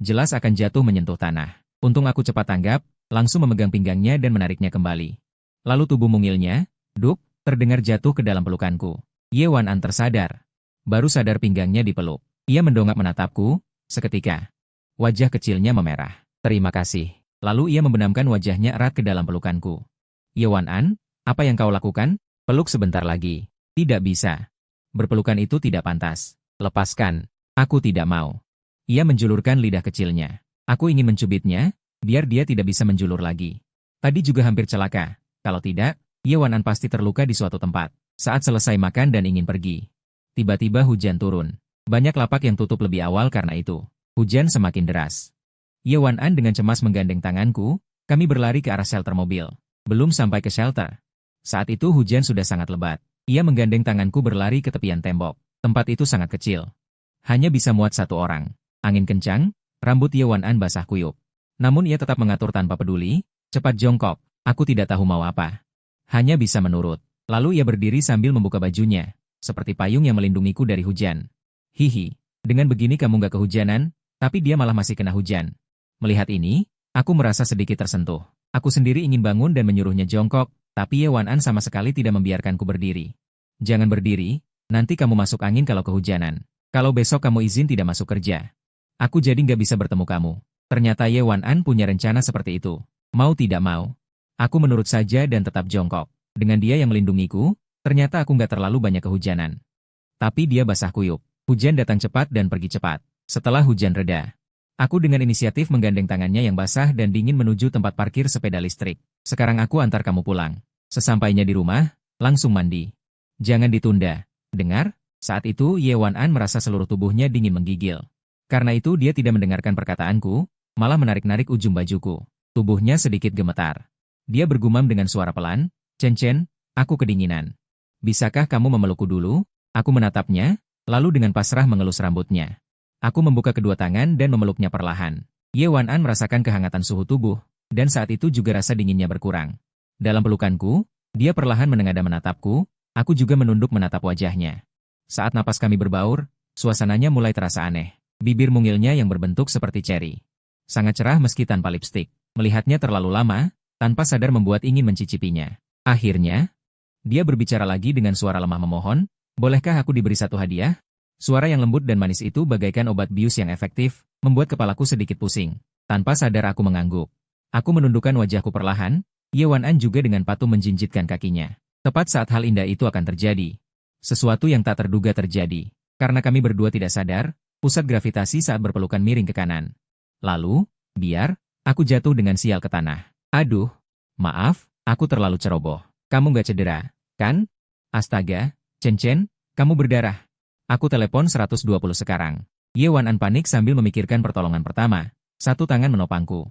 Speaker 1: Jelas akan jatuh menyentuh tanah. Untung aku cepat tanggap, langsung memegang pinggangnya dan menariknya kembali. Lalu tubuh mungilnya, duk, terdengar jatuh ke dalam pelukanku. Ye Wanan tersadar. Baru sadar pinggangnya dipeluk. Ia mendongak menatapku, seketika. Wajah kecilnya memerah. Terima kasih. Lalu ia membenamkan wajahnya erat ke dalam pelukanku. Ye Wanan, apa yang kau lakukan? Peluk sebentar lagi. Tidak bisa. Berpelukan itu tidak pantas. Lepaskan. Aku tidak mau. Ia menjulurkan lidah kecilnya. Aku ingin mencubitnya, biar dia tidak bisa menjulur lagi. Tadi juga hampir celaka. Kalau tidak, Ye Wanan pasti terluka di suatu tempat. Saat selesai makan dan ingin pergi. Tiba-tiba hujan turun. Banyak lapak yang tutup lebih awal karena itu. Hujan semakin deras. Ye Wanan dengan cemas menggandeng tanganku, kami berlari ke arah shelter mobil. Belum sampai ke shelter. Saat itu hujan sudah sangat lebat. Ia menggandeng tanganku berlari ke tepian tembok. Tempat itu sangat kecil. Hanya bisa muat satu orang. Angin kencang, rambut Ye Wanan basah kuyup. Namun ia tetap mengatur tanpa peduli, cepat jongkok, aku tidak tahu mau apa. Hanya bisa menurut. Lalu ia berdiri sambil membuka bajunya, seperti payung yang melindungiku dari hujan. Hihi, dengan begini kamu gak kehujanan, tapi dia malah masih kena hujan. Melihat ini, aku merasa sedikit tersentuh. Aku sendiri ingin bangun dan menyuruhnya jongkok, tapi Ye Wanan sama sekali tidak membiarkanku berdiri. Jangan berdiri, nanti kamu masuk angin kalau kehujanan. Kalau besok kamu izin tidak masuk kerja. Aku jadi nggak bisa bertemu kamu. Ternyata Ye Wanan punya rencana seperti itu. Mau tidak mau. Aku menurut saja dan tetap jongkok. Dengan dia yang melindungiku, ternyata aku nggak terlalu banyak kehujanan. Tapi dia basah kuyup. Hujan datang cepat dan pergi cepat. Setelah hujan reda, aku dengan inisiatif menggandeng tangannya yang basah dan dingin menuju tempat parkir sepeda listrik. Sekarang aku antar kamu pulang. Sesampainya di rumah, langsung mandi. Jangan ditunda. Dengar? Saat itu Ye Wanan merasa seluruh tubuhnya dingin menggigil. Karena itu dia tidak mendengarkan perkataanku, malah menarik-narik ujung bajuku. Tubuhnya sedikit gemetar. Dia bergumam dengan suara pelan, "Chen, aku kedinginan. Bisakah kamu memelukku dulu?" Aku menatapnya, lalu dengan pasrah mengelus rambutnya. Aku membuka kedua tangan dan memeluknya perlahan. Ye Wanan merasakan kehangatan suhu tubuh, dan saat itu juga rasa dinginnya berkurang. Dalam pelukanku, dia perlahan menengadah menatapku, aku juga menunduk menatap wajahnya. Saat napas kami berbaur, suasananya mulai terasa aneh. Bibir mungilnya yang berbentuk seperti ceri. Sangat cerah meski tanpa lipstik. Melihatnya terlalu lama, tanpa sadar membuat ingin mencicipinya. Akhirnya, dia berbicara lagi dengan suara lemah memohon, "Bolehkah aku diberi satu hadiah?" Suara yang lembut dan manis itu bagaikan obat bius yang efektif, membuat kepalaku sedikit pusing. Tanpa sadar aku mengangguk. Aku menundukkan wajahku perlahan, Ye Wanan juga dengan patuh menjinjitkan kakinya. Tepat saat hal indah itu akan terjadi. Sesuatu yang tak terduga terjadi. Karena kami berdua tidak sadar, pusat gravitasi saat berpelukan miring ke kanan. Lalu, aku jatuh dengan sial ke tanah. Aduh, maaf, aku terlalu ceroboh. Kamu gak cedera, kan? Astaga, Chen, kamu berdarah. Aku telepon 120 sekarang. Ye Wanan panik sambil memikirkan pertolongan pertama. Satu tangan menopangku.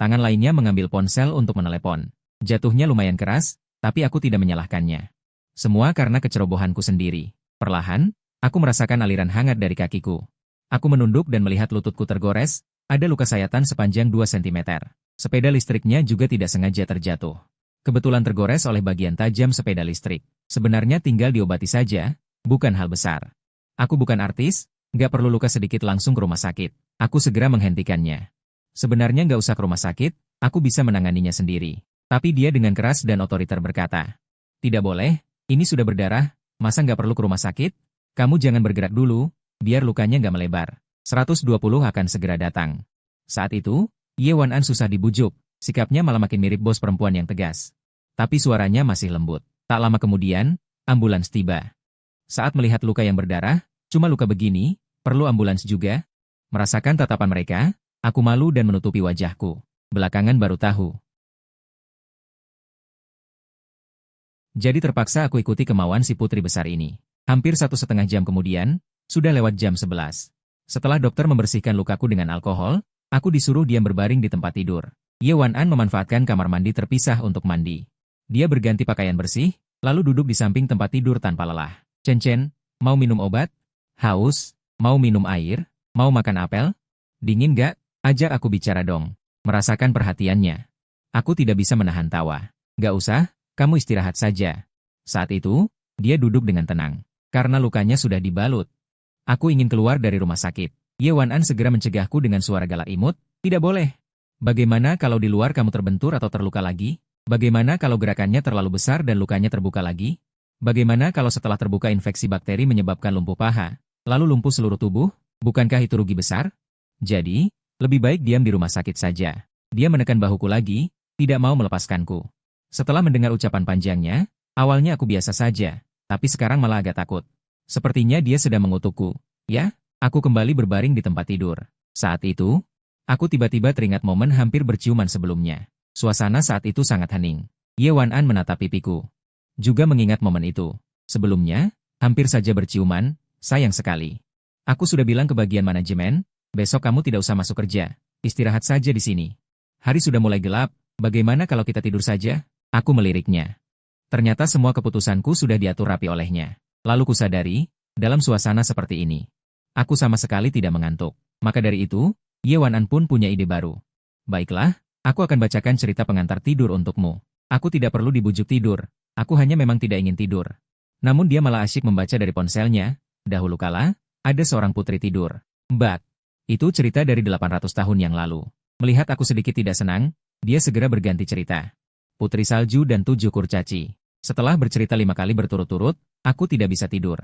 Speaker 1: Tangan lainnya mengambil ponsel untuk menelepon. Jatuhnya lumayan keras, tapi aku tidak menyalahkannya. Semua karena kecerobohanku sendiri. Perlahan, aku merasakan aliran hangat dari kakiku. Aku menunduk dan melihat lututku tergores, ada luka sayatan sepanjang 2 cm. Sepeda listriknya juga tidak sengaja terjatuh. Kebetulan tergores oleh bagian tajam sepeda listrik. Sebenarnya tinggal diobati saja, bukan hal besar. Aku bukan artis, nggak perlu luka sedikit langsung ke rumah sakit. Aku segera menghentikannya. Sebenarnya nggak usah ke rumah sakit, aku bisa menanganinya sendiri. Tapi dia dengan keras dan otoriter berkata, "Tidak boleh, ini sudah berdarah, masa nggak perlu ke rumah sakit? Kamu jangan bergerak dulu, biar lukanya nggak melebar. 120 akan segera datang." Saat itu, Ye Wan-an susah dibujuk, sikapnya malah makin mirip bos perempuan yang tegas. Tapi suaranya masih lembut. Tak lama kemudian, ambulans tiba. Saat melihat luka yang berdarah, cuma luka begini, perlu ambulans juga? Merasakan tatapan mereka, aku malu dan menutupi wajahku. Belakangan baru tahu. Jadi terpaksa aku ikuti kemauan si putri besar ini. Hampir 1,5 jam kemudian, sudah lewat jam 11. Setelah dokter membersihkan lukaku dengan alkohol, aku disuruh diam berbaring di tempat tidur. Ye Wan-an memanfaatkan kamar mandi terpisah untuk mandi. Dia berganti pakaian bersih, lalu duduk di samping tempat tidur tanpa lelah. "Chen, mau minum obat? Haus? Mau minum air? Mau makan apel? Dingin gak? Ajak aku bicara dong." Merasakan perhatiannya. Aku tidak bisa menahan tawa. "Gak usah, kamu istirahat saja." Saat itu, dia duduk dengan tenang. Karena lukanya sudah dibalut. Aku ingin keluar dari rumah sakit. Ye Wan-an segera mencegahku dengan suara galak imut, "Tidak boleh. Bagaimana kalau di luar kamu terbentur atau terluka lagi? Bagaimana kalau gerakannya terlalu besar dan lukanya terbuka lagi? Bagaimana kalau setelah terbuka infeksi bakteri menyebabkan lumpuh paha, lalu lumpuh seluruh tubuh? Bukankah itu rugi besar? Jadi, lebih baik diam di rumah sakit saja." Dia menekan bahuku lagi, tidak mau melepaskanku. Setelah mendengar ucapan panjangnya, awalnya aku biasa saja, tapi sekarang malah agak takut. Sepertinya dia sedang mengutukku. "Ya?" Aku kembali berbaring di tempat tidur. Saat itu, aku tiba-tiba teringat momen hampir berciuman sebelumnya. Suasana saat itu sangat hening. Ye Wan-an menatap pipiku. Juga mengingat momen itu. Sebelumnya, hampir saja berciuman, sayang sekali. "Aku sudah bilang ke bagian manajemen, besok kamu tidak usah masuk kerja. Istirahat saja di sini. Hari sudah mulai gelap, bagaimana kalau kita tidur saja?" Aku meliriknya. Ternyata semua keputusanku sudah diatur rapi olehnya. Lalu kusadari, dalam suasana seperti ini, aku sama sekali tidak mengantuk. Maka dari itu, Ye Wan-an pun punya ide baru. "Baiklah, aku akan bacakan cerita pengantar tidur untukmu. Aku tidak perlu dibujuk tidur, aku hanya memang tidak ingin tidur." Namun dia malah asyik membaca dari ponselnya. Dahulu kala, ada seorang putri tidur. Mbak. Itu cerita dari 800 tahun yang lalu. Melihat aku sedikit tidak senang, dia segera berganti cerita. Putri salju dan 7 kurcaci. Setelah bercerita 5 kali berturut-turut, aku tidak bisa tidur.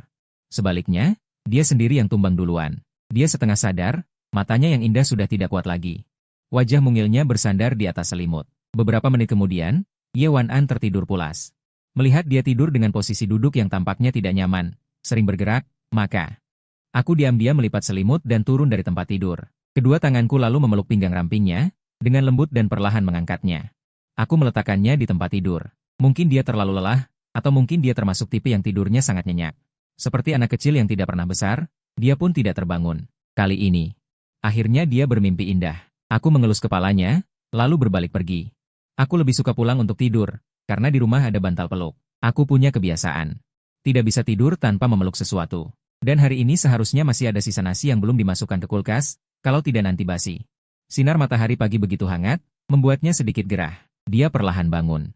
Speaker 1: Sebaliknya, dia sendiri yang tumbang duluan. Dia setengah sadar, matanya yang indah sudah tidak kuat lagi. Wajah mungilnya bersandar di atas selimut. Beberapa menit kemudian, Ye Wan-an tertidur pulas. Melihat dia tidur dengan posisi duduk yang tampaknya tidak nyaman, sering bergerak, maka aku diam-diam melipat selimut dan turun dari tempat tidur. Kedua tanganku lalu memeluk pinggang rampingnya, dengan lembut dan perlahan mengangkatnya. Aku meletakkannya di tempat tidur. Mungkin dia terlalu lelah, atau mungkin dia termasuk tipe yang tidurnya sangat nyenyak. Seperti anak kecil yang tidak pernah besar, dia pun tidak terbangun. Kali ini, akhirnya dia bermimpi indah. Aku mengelus kepalanya, lalu berbalik pergi. Aku lebih suka pulang untuk tidur, karena di rumah ada bantal peluk. Aku punya kebiasaan. Tidak bisa tidur tanpa memeluk sesuatu. Dan hari ini seharusnya masih ada sisa nasi yang belum dimasukkan ke kulkas, kalau tidak nanti basi. Sinar matahari pagi begitu hangat, membuatnya sedikit gerah. Dia perlahan bangun.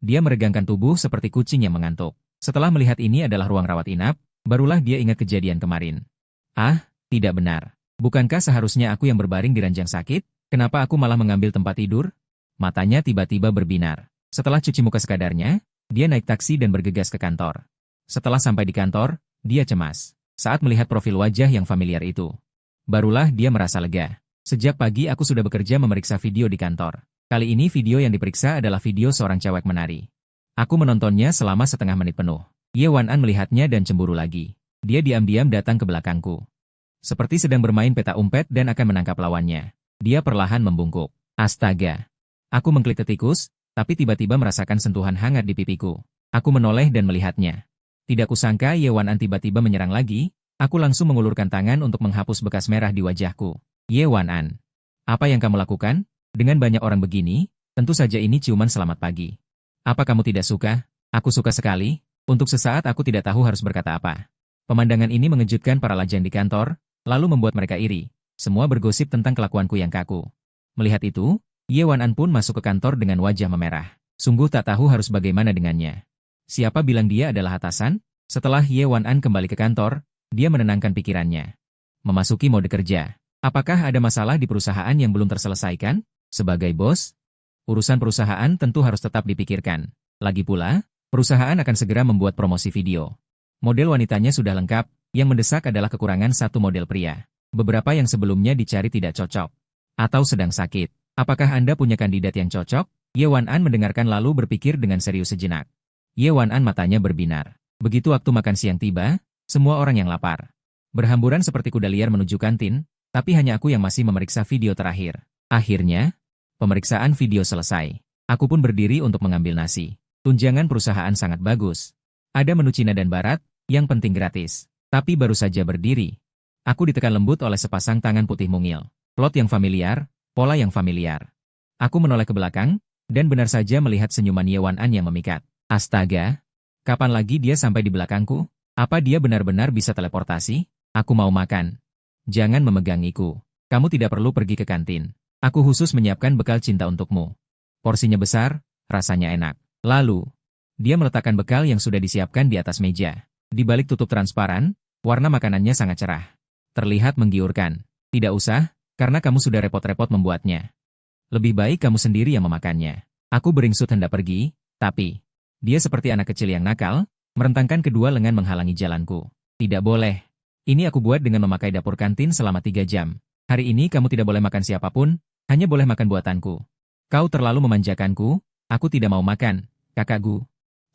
Speaker 1: Dia meregangkan tubuh seperti kucing yang mengantuk. Setelah melihat ini adalah ruang rawat inap, barulah dia ingat kejadian kemarin. Ah, tidak benar. Bukankah seharusnya aku yang berbaring di ranjang sakit? Kenapa aku malah mengambil tempat tidur? Matanya tiba-tiba berbinar. Setelah cuci muka sekadarnya, dia naik taksi dan bergegas ke kantor. Setelah sampai di kantor, dia cemas. Saat melihat profil wajah yang familiar itu, barulah dia merasa lega. Sejak pagi aku sudah bekerja memeriksa video di kantor. Kali ini video yang diperiksa adalah video seorang cewek menari. Aku menontonnya selama setengah menit penuh. Ye Wan-an melihatnya dan cemburu lagi. Dia diam-diam datang ke belakangku. Seperti sedang bermain peta umpet dan akan menangkap lawannya. Dia perlahan membungkuk. Astaga. Aku mengklik ke tikus, tapi tiba-tiba merasakan sentuhan hangat di pipiku. Aku menoleh dan melihatnya. Tidak kusangka Ye Wan-an tiba-tiba menyerang lagi. Aku langsung mengulurkan tangan untuk menghapus bekas merah di wajahku. Ye Wan-an, apa yang kamu lakukan? Dengan banyak orang begini, tentu saja ini ciuman selamat pagi. Apa kamu tidak suka? Aku suka sekali. Untuk sesaat aku tidak tahu harus berkata apa. Pemandangan ini mengejutkan para lajang di kantor, lalu membuat mereka iri. Semua bergosip tentang kelakuanku yang kaku. Melihat itu, Ye Wanan pun masuk ke kantor dengan wajah memerah. Sungguh tak tahu harus bagaimana dengannya. Siapa bilang dia adalah atasan? Setelah Ye Wanan kembali ke kantor, dia menenangkan pikirannya. Memasuki mode kerja. Apakah ada masalah di perusahaan yang belum terselesaikan? Sebagai bos, urusan perusahaan tentu harus tetap dipikirkan. Lagi pula, perusahaan akan segera membuat promosi video. Model wanitanya sudah lengkap, yang mendesak adalah kekurangan satu model pria. Beberapa yang sebelumnya dicari tidak cocok. Atau sedang sakit. Apakah Anda punya kandidat yang cocok? Ye Wanan mendengarkan lalu berpikir dengan serius sejenak. Ye Wanan matanya berbinar. Begitu waktu makan siang tiba, semua orang yang lapar berhamburan seperti kuda liar menuju kantin, tapi hanya aku yang masih memeriksa video terakhir. Akhirnya, pemeriksaan video selesai. Aku pun berdiri untuk mengambil nasi. Tunjangan perusahaan sangat bagus. Ada menu Cina dan Barat, yang penting gratis. Tapi baru saja berdiri, aku ditekan lembut oleh sepasang tangan putih mungil. Plot yang familiar, pola yang familiar. Aku menoleh ke belakang, dan benar saja melihat senyuman Ye Wanan yang memikat. Astaga, kapan lagi dia sampai di belakangku? Apa dia benar-benar bisa teleportasi? Aku mau makan. Jangan memegangiku. Kamu tidak perlu pergi ke kantin. Aku khusus menyiapkan bekal cinta untukmu. Porsinya besar, rasanya enak. Lalu, dia meletakkan bekal yang sudah disiapkan di atas meja. Di balik tutup transparan, warna makanannya sangat cerah. Terlihat menggiurkan. Tidak usah, karena kamu sudah repot-repot membuatnya. Lebih baik kamu sendiri yang memakannya. Aku beringsut hendak pergi, tapi dia seperti anak kecil yang nakal, merentangkan kedua lengan menghalangi jalanku. Tidak boleh. Ini aku buat dengan memakai dapur kantin selama 3 jam. Hari ini kamu tidak boleh makan siapapun, hanya boleh makan buatanku. Kau terlalu memanjakanku, aku tidak mau makan, kakakku.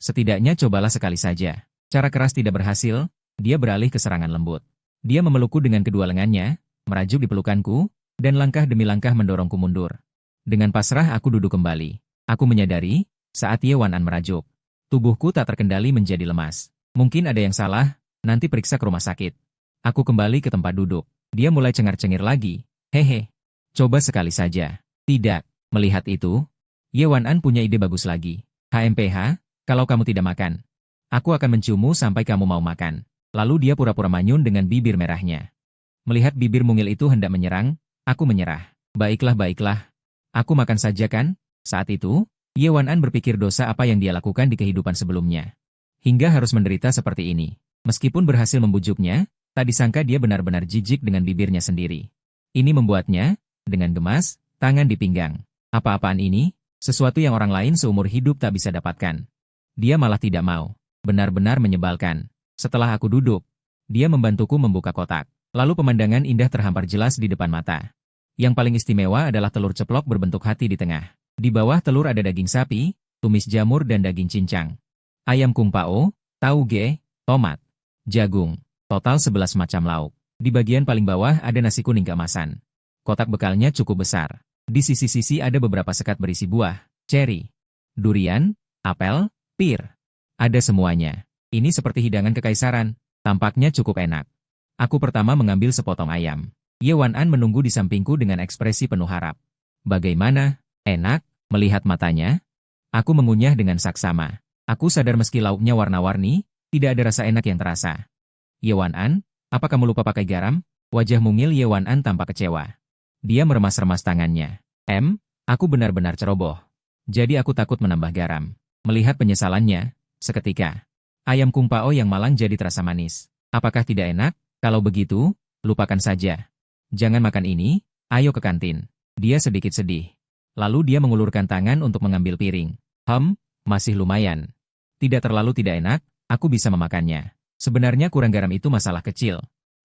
Speaker 1: Setidaknya cobalah sekali saja. Cara keras tidak berhasil, dia beralih ke serangan lembut. Dia memelukku dengan kedua lengannya, merajuk di pelukanku, dan langkah demi langkah mendorongku mundur. Dengan pasrah aku duduk kembali. Aku menyadari, saat Ye Wanan merajuk, tubuhku tak terkendali menjadi lemas. Mungkin ada yang salah, nanti periksa ke rumah sakit. Aku kembali ke tempat duduk. Dia mulai cengar-cengir lagi. Hehe, coba sekali saja. Tidak, melihat itu, Ye Wanan punya ide bagus lagi. HMPH, kalau kamu tidak makan, aku akan menciummu sampai kamu mau makan. Lalu dia pura-pura manyun dengan bibir merahnya. Melihat bibir mungil itu hendak menyerang, aku menyerah. Baiklah, baiklah. Aku makan saja kan? Saat itu, Ye Wanan berpikir dosa apa yang dia lakukan di kehidupan sebelumnya. Hingga harus menderita seperti ini. Meskipun berhasil membujuknya, tak disangka dia benar-benar jijik dengan bibirnya sendiri. Ini membuatnya, dengan gemas, tangan di pinggang. Apa-apaan ini? Sesuatu yang orang lain seumur hidup tak bisa dapatkan. Dia malah tidak mau. Benar-benar menyebalkan. Setelah aku duduk, dia membantuku membuka kotak. Lalu pemandangan indah terhampar jelas di depan mata. Yang paling istimewa adalah telur ceplok berbentuk hati di tengah. Di bawah telur ada daging sapi, tumis jamur dan daging cincang. Ayam kung pao, tauge, tomat, jagung. Total 11 macam lauk. Di bagian paling bawah ada nasi kuning keemasan. Kotak bekalnya cukup besar. Di sisi-sisi ada beberapa sekat berisi buah, ceri, durian, apel, pir. Ada semuanya. Ini seperti hidangan kekaisaran. Tampaknya cukup enak. Aku pertama mengambil sepotong ayam. Ye Wanan menunggu di sampingku dengan ekspresi penuh harap. Bagaimana? Enak? Melihat matanya, aku mengunyah dengan saksama. Aku sadar meski lauknya warna-warni, tidak ada rasa enak yang terasa. Ye Wanan, apa kamu lupa pakai garam? Wajah mungil Ye Wanan tampak kecewa. Dia meremas-remas tangannya. Aku benar-benar ceroboh. Jadi aku takut menambah garam. Melihat penyesalannya, seketika, ayam kung pao yang malang jadi terasa manis. Apakah tidak enak? Kalau begitu, lupakan saja. Jangan makan ini, ayo ke kantin. Dia sedikit sedih. Lalu dia mengulurkan tangan untuk mengambil piring. Masih lumayan. Tidak terlalu tidak enak, aku bisa memakannya. Sebenarnya kurang garam itu masalah kecil.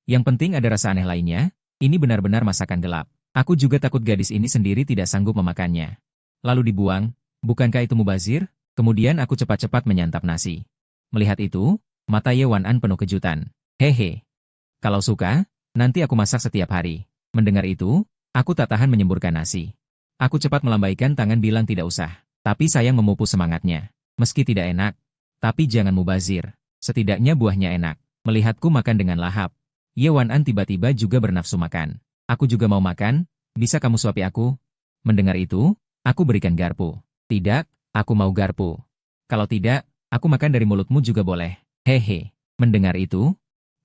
Speaker 1: Yang penting ada rasa aneh lainnya, ini benar-benar masakan gelap. Aku juga takut gadis ini sendiri tidak sanggup memakannya. Lalu dibuang, bukankah itu mubazir? Kemudian aku cepat-cepat menyantap nasi. Melihat itu, mata Ye Wanan penuh kejutan. Hehe. Kalau suka, nanti aku masak setiap hari. Mendengar itu, aku tak tahan menyemburkan nasi. Aku cepat melambaikan tangan bilang tidak usah. Tapi sayang memupus semangatnya. Meski tidak enak, tapi jangan mubazir. Setidaknya buahnya enak. Melihatku makan dengan lahap, Ye Wanan tiba-tiba juga bernafsu makan. Aku juga mau makan, bisa kamu suapi aku? Mendengar itu, aku berikan garpu. Tidak, aku mau garpu. Kalau tidak, aku makan dari mulutmu juga boleh. Hehe. Mendengar itu,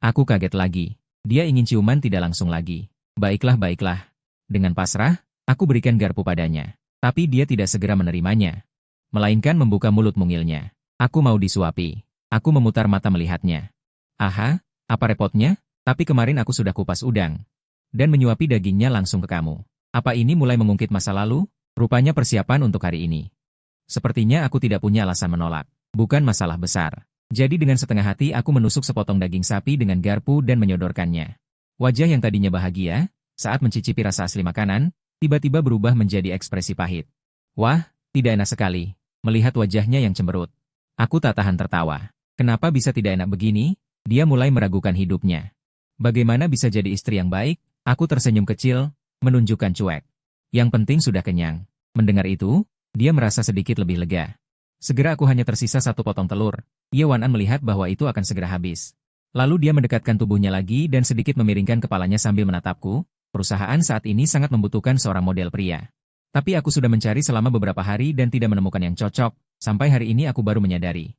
Speaker 1: aku kaget lagi. Dia ingin ciuman tidak langsung lagi. Baiklah, baiklah. Dengan pasrah, aku berikan garpu padanya. Tapi dia tidak segera menerimanya. Melainkan membuka mulut mungilnya. Aku mau disuapi. Aku memutar mata melihatnya. Aha, apa repotnya? Tapi kemarin aku sudah kupas udang. Dan menyuapi dagingnya langsung ke kamu. Apa ini mulai mengungkit masa lalu? Rupanya persiapan untuk hari ini. Sepertinya aku tidak punya alasan menolak. Bukan masalah besar. Jadi dengan setengah hati aku menusuk sepotong daging sapi dengan garpu dan menyodorkannya. Wajah yang tadinya bahagia, saat mencicipi rasa asli makanan, tiba-tiba berubah menjadi ekspresi pahit. Wah, tidak enak sekali. Melihat wajahnya yang cemberut. Aku tak tahan tertawa. Kenapa bisa tidak enak begini? Dia mulai meragukan hidupnya. Bagaimana bisa jadi istri yang baik? Aku tersenyum kecil, menunjukkan cuek. Yang penting sudah kenyang. Mendengar itu, dia merasa sedikit lebih lega. Segera aku hanya tersisa satu potong telur. Ye Wan An melihat bahwa itu akan segera habis. Lalu dia mendekatkan tubuhnya lagi dan sedikit memiringkan kepalanya sambil menatapku. Perusahaan saat ini sangat membutuhkan seorang model pria. Tapi aku sudah mencari selama beberapa hari dan tidak menemukan yang cocok. Sampai hari ini aku baru menyadari.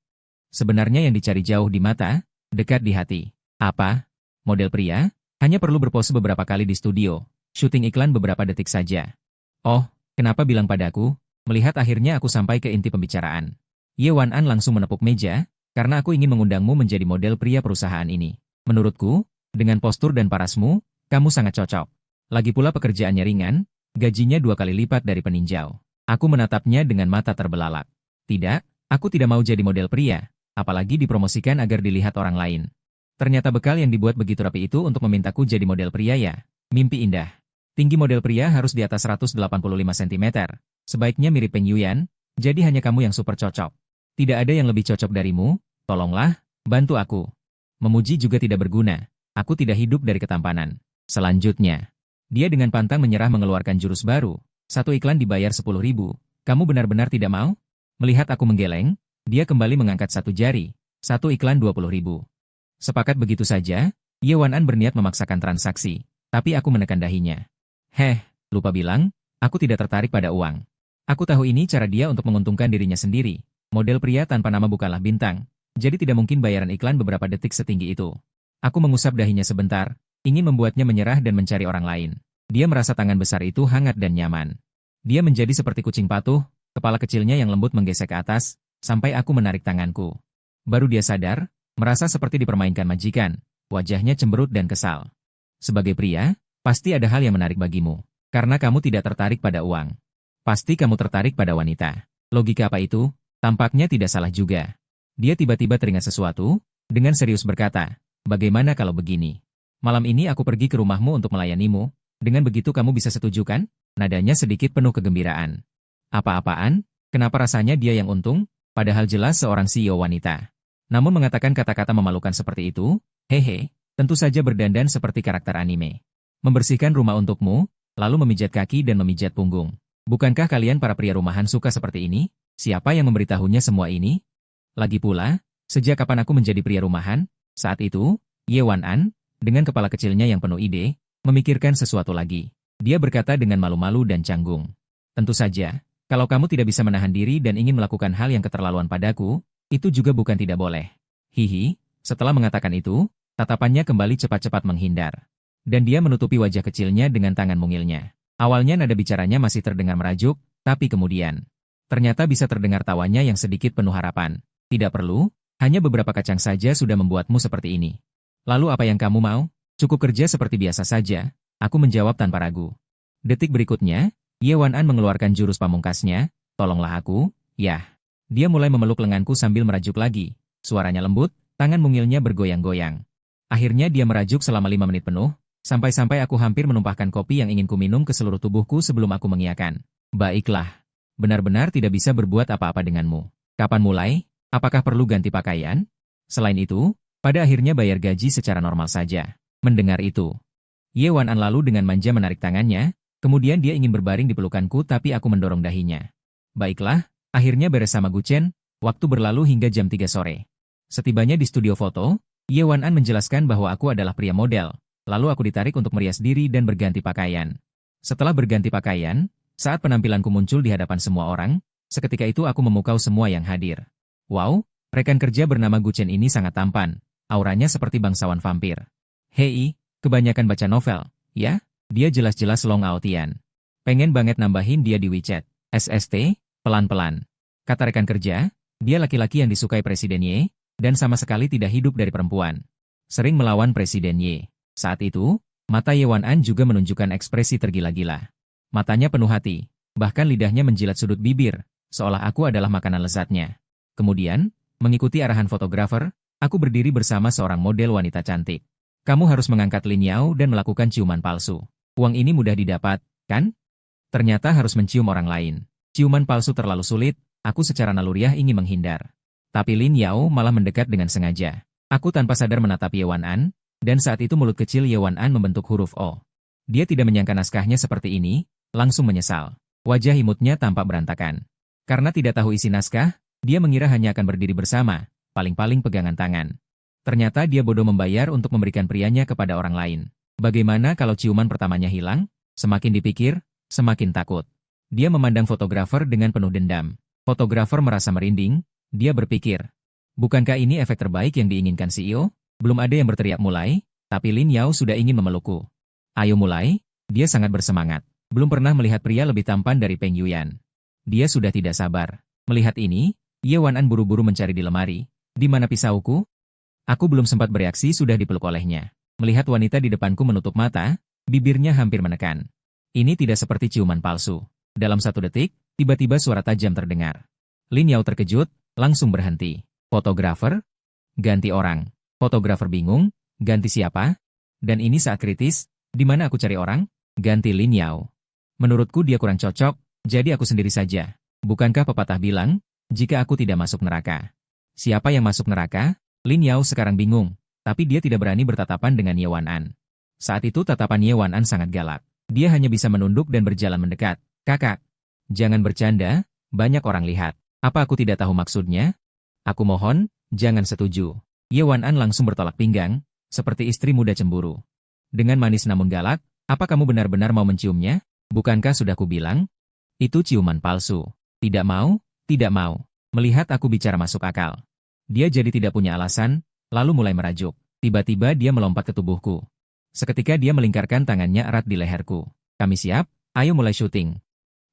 Speaker 1: Sebenarnya yang dicari jauh di mata, dekat di hati. Apa? Model pria? Hanya perlu berpose beberapa kali di studio. Syuting iklan beberapa detik saja. Oh, kenapa bilang padaku? Melihat akhirnya aku sampai ke inti pembicaraan. Ye Wan An langsung menepuk meja, karena aku ingin mengundangmu menjadi model pria perusahaan ini. Menurutku, dengan postur dan parasmu, kamu sangat cocok. Lagi pula pekerjaannya ringan, gajinya 2 kali lipat dari peninjau. Aku menatapnya dengan mata terbelalak. Tidak, aku tidak mau jadi model pria, apalagi dipromosikan agar dilihat orang lain. Ternyata bekal yang dibuat begitu rapi itu untuk memintaku jadi model pria ya. Mimpi indah. Tinggi model pria harus di atas 185 cm. Sebaiknya mirip Peng Yuyan, jadi hanya kamu yang super cocok. Tidak ada yang lebih cocok darimu, tolonglah, bantu aku. Memuji juga tidak berguna, aku tidak hidup dari ketampanan. Selanjutnya, dia dengan pantang menyerah mengeluarkan jurus baru. Satu iklan dibayar 10.000, kamu benar-benar tidak mau? Melihat aku menggeleng, dia kembali mengangkat satu jari, satu iklan 20.000. Sepakat begitu saja, Ye Wan An berniat memaksakan transaksi, tapi aku menekan dahinya. Lupa bilang, aku tidak tertarik pada uang. Aku tahu ini cara dia untuk menguntungkan dirinya sendiri. Model pria tanpa nama bukanlah bintang, jadi tidak mungkin bayaran iklan beberapa detik setinggi itu. Aku mengusap dahinya sebentar, ingin membuatnya menyerah dan mencari orang lain. Dia merasa tangan besar itu hangat dan nyaman. Dia menjadi seperti kucing patuh, kepala kecilnya yang lembut menggesek ke atas, sampai aku menarik tanganku. Baru dia sadar, merasa seperti dipermainkan majikan, wajahnya cemberut dan kesal. Sebagai pria, pasti ada hal yang menarik bagimu, karena kamu tidak tertarik pada uang. Pasti kamu tertarik pada wanita. Logika apa itu? Tampaknya tidak salah juga. Dia tiba-tiba teringat sesuatu, dengan serius berkata, bagaimana kalau begini? Malam ini aku pergi ke rumahmu untuk melayanimu, dengan begitu kamu bisa setuju kan? Nadanya sedikit penuh kegembiraan. Apa-apaan? Kenapa rasanya dia yang untung? Padahal jelas seorang CEO wanita. Namun mengatakan kata-kata memalukan seperti itu, tentu saja berdandan seperti karakter anime. Membersihkan rumah untukmu, lalu memijat kaki dan memijat punggung. Bukankah kalian para pria rumahan suka seperti ini? Siapa yang memberitahunya semua ini? Lagi pula, sejak kapan aku menjadi pria rumahan? Saat itu, Ye Wan An, dengan kepala kecilnya yang penuh ide, memikirkan sesuatu lagi. Dia berkata dengan malu-malu dan canggung. Tentu saja, kalau kamu tidak bisa menahan diri dan ingin melakukan hal yang keterlaluan padaku, itu juga bukan tidak boleh. Setelah mengatakan itu, tatapannya kembali cepat-cepat menghindar. Dan dia menutupi wajah kecilnya dengan tangan mungilnya. Awalnya nada bicaranya masih terdengar merajuk, tapi kemudian, ternyata bisa terdengar tawanya yang sedikit penuh harapan. Tidak perlu, hanya beberapa kacang saja sudah membuatmu seperti ini. Lalu apa yang kamu mau? Cukup kerja seperti biasa saja, aku menjawab tanpa ragu. Detik berikutnya, Ye Wan An mengeluarkan jurus pamungkasnya, tolonglah aku, yah. Dia mulai memeluk lenganku sambil merajuk lagi. Suaranya lembut, tangan mungilnya bergoyang-goyang. Akhirnya dia merajuk selama 5 menit penuh, sampai-sampai aku hampir menumpahkan kopi yang ingin kuminum ke seluruh tubuhku sebelum aku mengiyakan. Baiklah. Benar-benar tidak bisa berbuat apa-apa denganmu. Kapan mulai? Apakah perlu ganti pakaian? Selain itu, pada akhirnya bayar gaji secara normal saja. Mendengar itu, Ye Wan An lalu dengan manja menarik tangannya, kemudian dia ingin berbaring di pelukanku tapi aku mendorong dahinya. Baiklah, akhirnya beres sama Guchen, waktu berlalu hingga jam 3 sore. Setibanya di studio foto, Ye Wan An menjelaskan bahwa aku adalah pria model, lalu aku ditarik untuk merias diri dan berganti pakaian. Setelah berganti pakaian, saat penampilanku muncul di hadapan semua orang, seketika itu aku memukau semua yang hadir. Wow, rekan kerja bernama Guchen ini sangat tampan, auranya seperti bangsawan vampir. Kebanyakan baca novel, ya? Dia jelas-jelas Long Aotian. Pengen banget nambahin dia di WeChat. SST, pelan-pelan. Kata rekan kerja, dia laki-laki yang disukai Presiden Ye, dan sama sekali tidak hidup dari perempuan. Sering melawan Presiden Ye. Saat itu, mata Ye Wan-an juga menunjukkan ekspresi tergila-gila. Matanya penuh hati, bahkan lidahnya menjilat sudut bibir, seolah aku adalah makanan lezatnya. Kemudian, mengikuti arahan fotografer, aku berdiri bersama seorang model wanita cantik. Kamu harus mengangkat Lin Yao dan melakukan ciuman palsu. Uang ini mudah didapat, kan? Ternyata harus mencium orang lain. Ciuman palsu terlalu sulit, aku secara naluriah ingin menghindar. Tapi Lin Yao malah mendekat dengan sengaja. Aku tanpa sadar menatap Ye Wan-an, dan saat itu mulut kecil Ye Wan-an membentuk huruf O. Dia tidak menyangka naskahnya seperti ini, langsung menyesal. Wajah imutnya tampak berantakan. Karena tidak tahu isi naskah, dia mengira hanya akan berdiri bersama, paling-paling pegangan tangan. Ternyata dia bodoh membayar untuk memberikan prianya kepada orang lain. Bagaimana kalau ciuman pertamanya hilang? Semakin dipikir, semakin takut. Dia memandang fotografer dengan penuh dendam. Fotografer merasa merinding, dia berpikir. Bukankah ini efek terbaik yang diinginkan CEO? Belum ada yang berteriak mulai, tapi Lin Yao sudah ingin memelukku. Ayo mulai, dia sangat bersemangat. Belum pernah melihat pria lebih tampan dari Peng Yuyan. Dia sudah tidak sabar. Melihat ini, Ye Wan-an buru-buru mencari di lemari. Di mana pisauku? Aku belum sempat bereaksi sudah dipeluk olehnya. Melihat wanita di depanku menutup mata, bibirnya hampir menekan. Ini tidak seperti ciuman palsu. Dalam 1 detik, tiba-tiba suara tajam terdengar. Lin Yao terkejut, langsung berhenti. Fotografer? Ganti orang. Fotografer bingung, ganti siapa? Dan ini saat kritis, di mana aku cari orang? Ganti Lin Yao. Menurutku dia kurang cocok, jadi aku sendiri saja. Bukankah pepatah bilang, jika aku tidak masuk neraka? Siapa yang masuk neraka? Lin Yao sekarang bingung, tapi dia tidak berani bertatapan dengan Ye Wan-an. Saat itu tatapan Ye Wan-an sangat galak. Dia hanya bisa menunduk dan berjalan mendekat. Kakak, jangan bercanda, banyak orang lihat. Apa aku tidak tahu maksudnya? Aku mohon, jangan setuju. Ye Wan-an langsung bertolak pinggang, seperti istri muda cemburu. Dengan manis namun galak, apa kamu benar-benar mau menciumnya? Bukankah sudah kubilang? Itu ciuman palsu. Tidak mau, tidak mau. Melihat aku bicara masuk akal. Dia jadi tidak punya alasan, lalu mulai merajuk. Tiba-tiba dia melompat ke tubuhku. Seketika dia melingkarkan tangannya erat di leherku. Kami siap, ayo mulai syuting.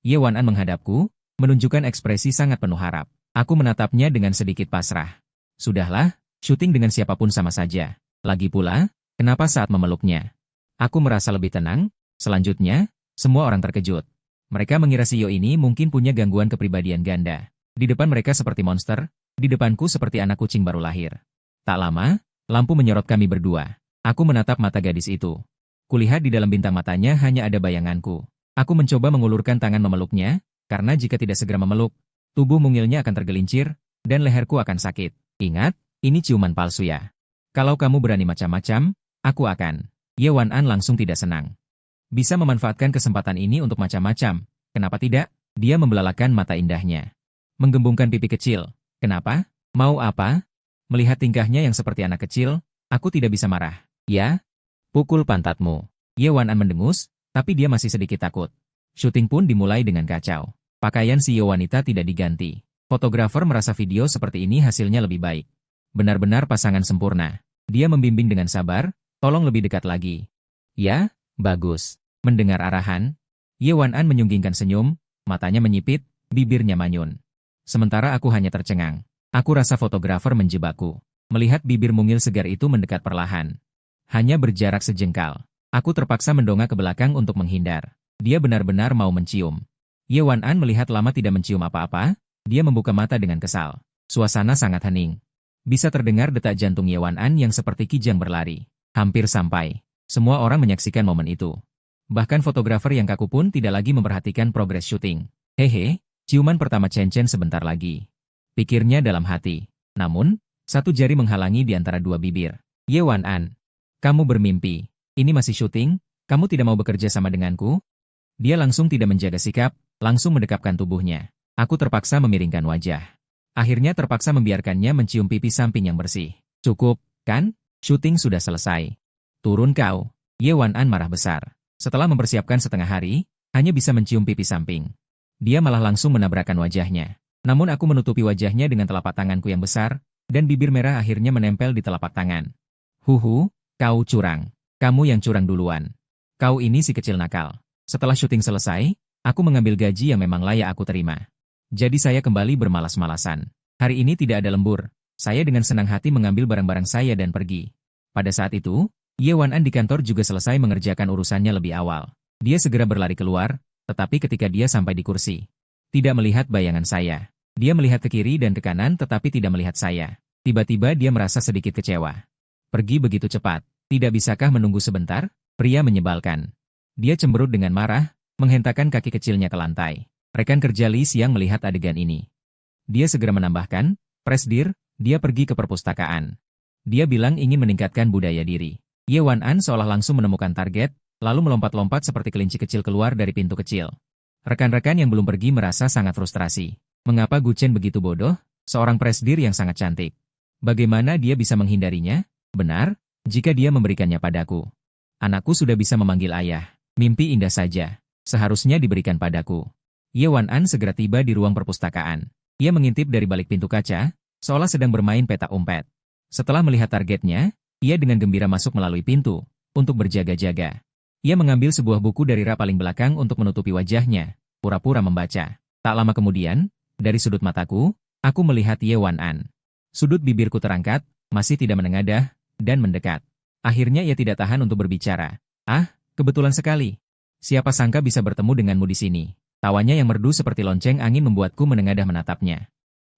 Speaker 1: Ye Wan-an menghadapku, menunjukkan ekspresi sangat penuh harap. Aku menatapnya dengan sedikit pasrah. Sudahlah, syuting dengan siapapun sama saja. Lagi pula, kenapa saat memeluknya? Aku merasa lebih tenang. Selanjutnya, semua orang terkejut. Mereka mengira CEO ini mungkin punya gangguan kepribadian ganda. Di depan mereka seperti monster, di depanku seperti anak kucing baru lahir. Tak lama, lampu menyorot kami berdua. Aku menatap mata gadis itu. Kulihat di dalam bintang matanya hanya ada bayanganku. Aku mencoba mengulurkan tangan memeluknya, karena jika tidak segera memeluk, tubuh mungilnya akan tergelincir, dan leherku akan sakit. Ingat, ini ciuman palsu ya. Kalau kamu berani macam-macam, aku akan. Ye Wan-an langsung tidak senang. Bisa memanfaatkan kesempatan ini untuk macam-macam. Kenapa tidak? Dia membelalakan mata indahnya. Menggembungkan pipi kecil. Kenapa? Mau apa? Melihat tingkahnya yang seperti anak kecil, aku tidak bisa marah. Ya? Pukul pantatmu. Ye Wan-an mendengus, tapi dia masih sedikit takut. Syuting pun dimulai dengan kacau. Pakaian CEO wanita tidak diganti. Fotografer merasa video seperti ini hasilnya lebih baik. Benar-benar pasangan sempurna. Dia membimbing dengan sabar, tolong lebih dekat lagi. Ya, bagus. Mendengar arahan, Ye Wan-an menyunggingkan senyum, matanya menyipit, bibirnya manyun. Sementara aku hanya tercengang. Aku rasa fotografer menjebakku. Melihat bibir mungil segar itu mendekat perlahan. Hanya berjarak sejengkal. Aku terpaksa mendongak ke belakang untuk menghindar. Dia benar-benar mau mencium. Ye Wan-an melihat lama tidak mencium apa-apa, dia membuka mata dengan kesal. Suasana sangat hening. Bisa terdengar detak jantung Ye Wan-an yang seperti kijang berlari. Hampir sampai. Semua orang menyaksikan momen itu. Bahkan fotografer yang kaku pun tidak lagi memperhatikan progres syuting. Hehe, ciuman pertama Chen-Chen sebentar lagi. Pikirnya dalam hati. Namun, satu jari menghalangi di antara dua bibir. Ye Wan-an, kamu bermimpi. Ini masih syuting, kamu tidak mau bekerja sama denganku? Dia langsung tidak menjaga sikap, langsung mendekapkan tubuhnya. Aku terpaksa memiringkan wajah. Akhirnya terpaksa membiarkannya mencium pipi samping yang bersih. Cukup, kan? Syuting sudah selesai. Turun kau. Ye Wan-an marah besar. Setelah mempersiapkan setengah hari, hanya bisa mencium pipi samping. Dia malah langsung menabrakkan wajahnya. Namun aku menutupi wajahnya dengan telapak tanganku yang besar, dan bibir merah akhirnya menempel di telapak tangan. Huhu, kau curang. Kamu yang curang duluan. Kau ini si kecil nakal. Setelah syuting selesai, Aku mengambil gaji yang memang layak aku terima. Jadi saya kembali bermalas-malasan. Hari ini tidak ada lembur. Saya dengan senang hati mengambil barang-barang saya dan pergi. Pada saat itu, Ye Wan-an di kantor juga selesai mengerjakan urusannya lebih awal. Dia segera berlari keluar, tetapi ketika dia sampai di kursi, tidak melihat bayangan saya. Dia melihat ke kiri dan ke kanan tetapi tidak melihat saya. Tiba-tiba dia merasa sedikit kecewa. Pergi begitu cepat. Tidak bisakah menunggu sebentar? Pria menyebalkan. Dia cemberut dengan marah, menghentakkan kaki kecilnya ke lantai. Rekan kerja Li Xiang melihat adegan ini. Dia segera menambahkan, Presdir, dia pergi ke perpustakaan. Dia bilang ingin meningkatkan budaya diri. Ye Wan-an seolah langsung menemukan target, lalu melompat-lompat seperti kelinci kecil keluar dari pintu kecil. Rekan-rekan yang belum pergi merasa sangat frustrasi. Mengapa Gu Chen begitu bodoh? Seorang presdir yang sangat cantik. Bagaimana dia bisa menghindarinya? Benar, jika dia memberikannya padaku. Anakku sudah bisa memanggil ayah. Mimpi indah saja. Seharusnya diberikan padaku. Ye Wan-an segera tiba di ruang perpustakaan. Ia mengintip dari balik pintu kaca, seolah sedang bermain petak umpet. Setelah melihat targetnya, ia dengan gembira masuk melalui pintu, untuk berjaga-jaga. Ia mengambil sebuah buku dari rak paling belakang untuk menutupi wajahnya, pura-pura membaca. Tak lama kemudian, dari sudut mataku, aku melihat Ye Wan-an. Sudut bibirku terangkat, masih tidak menengadah, dan mendekat. Akhirnya ia tidak tahan untuk berbicara. Ah, kebetulan sekali. Siapa sangka bisa bertemu denganmu di sini. Tawanya yang merdu seperti lonceng angin membuatku menengadah menatapnya.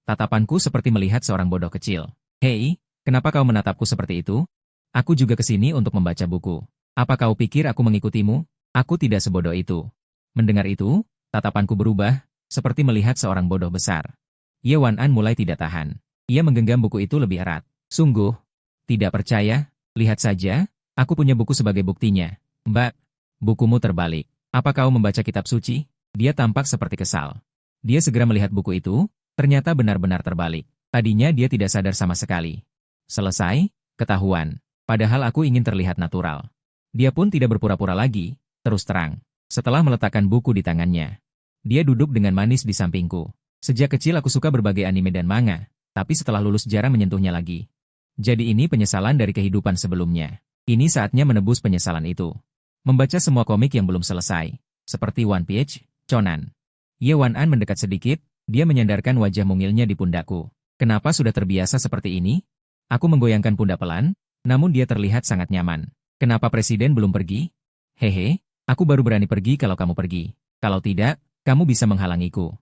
Speaker 1: Tatapanku seperti melihat seorang bodoh kecil. Hei, kenapa kau menatapku seperti itu? Aku juga ke sini untuk membaca buku. Apa kau pikir aku mengikutimu? Aku tidak sebodoh itu. Mendengar itu, tatapanku berubah, seperti melihat seorang bodoh besar. Ye Wan-an mulai tidak tahan. Ia menggenggam buku itu lebih erat. Sungguh, tidak percaya? Lihat saja, aku punya buku sebagai buktinya. Mbak, bukumu terbalik. Apa kau membaca kitab suci? Dia tampak seperti kesal. Dia segera melihat buku itu, ternyata benar-benar terbalik. Tadinya dia tidak sadar sama sekali. Selesai, ketahuan. Padahal aku ingin terlihat natural. Dia pun tidak berpura-pura lagi, terus terang. Setelah meletakkan buku di tangannya, dia duduk dengan manis di sampingku. Sejak kecil aku suka berbagai anime dan manga, tapi setelah lulus jarang menyentuhnya lagi. Jadi ini penyesalan dari kehidupan sebelumnya. Ini saatnya menebus penyesalan itu. Membaca semua komik yang belum selesai, seperti One Piece, Conan. Ye Wan-an mendekat sedikit, dia menyandarkan wajah mungilnya di pundakku. Kenapa sudah terbiasa seperti ini? Aku menggoyangkan pundak pelan, namun dia terlihat sangat nyaman. Kenapa presiden belum pergi? Hehe, aku baru berani pergi kalau kamu pergi. Kalau tidak, kamu bisa menghalangiku.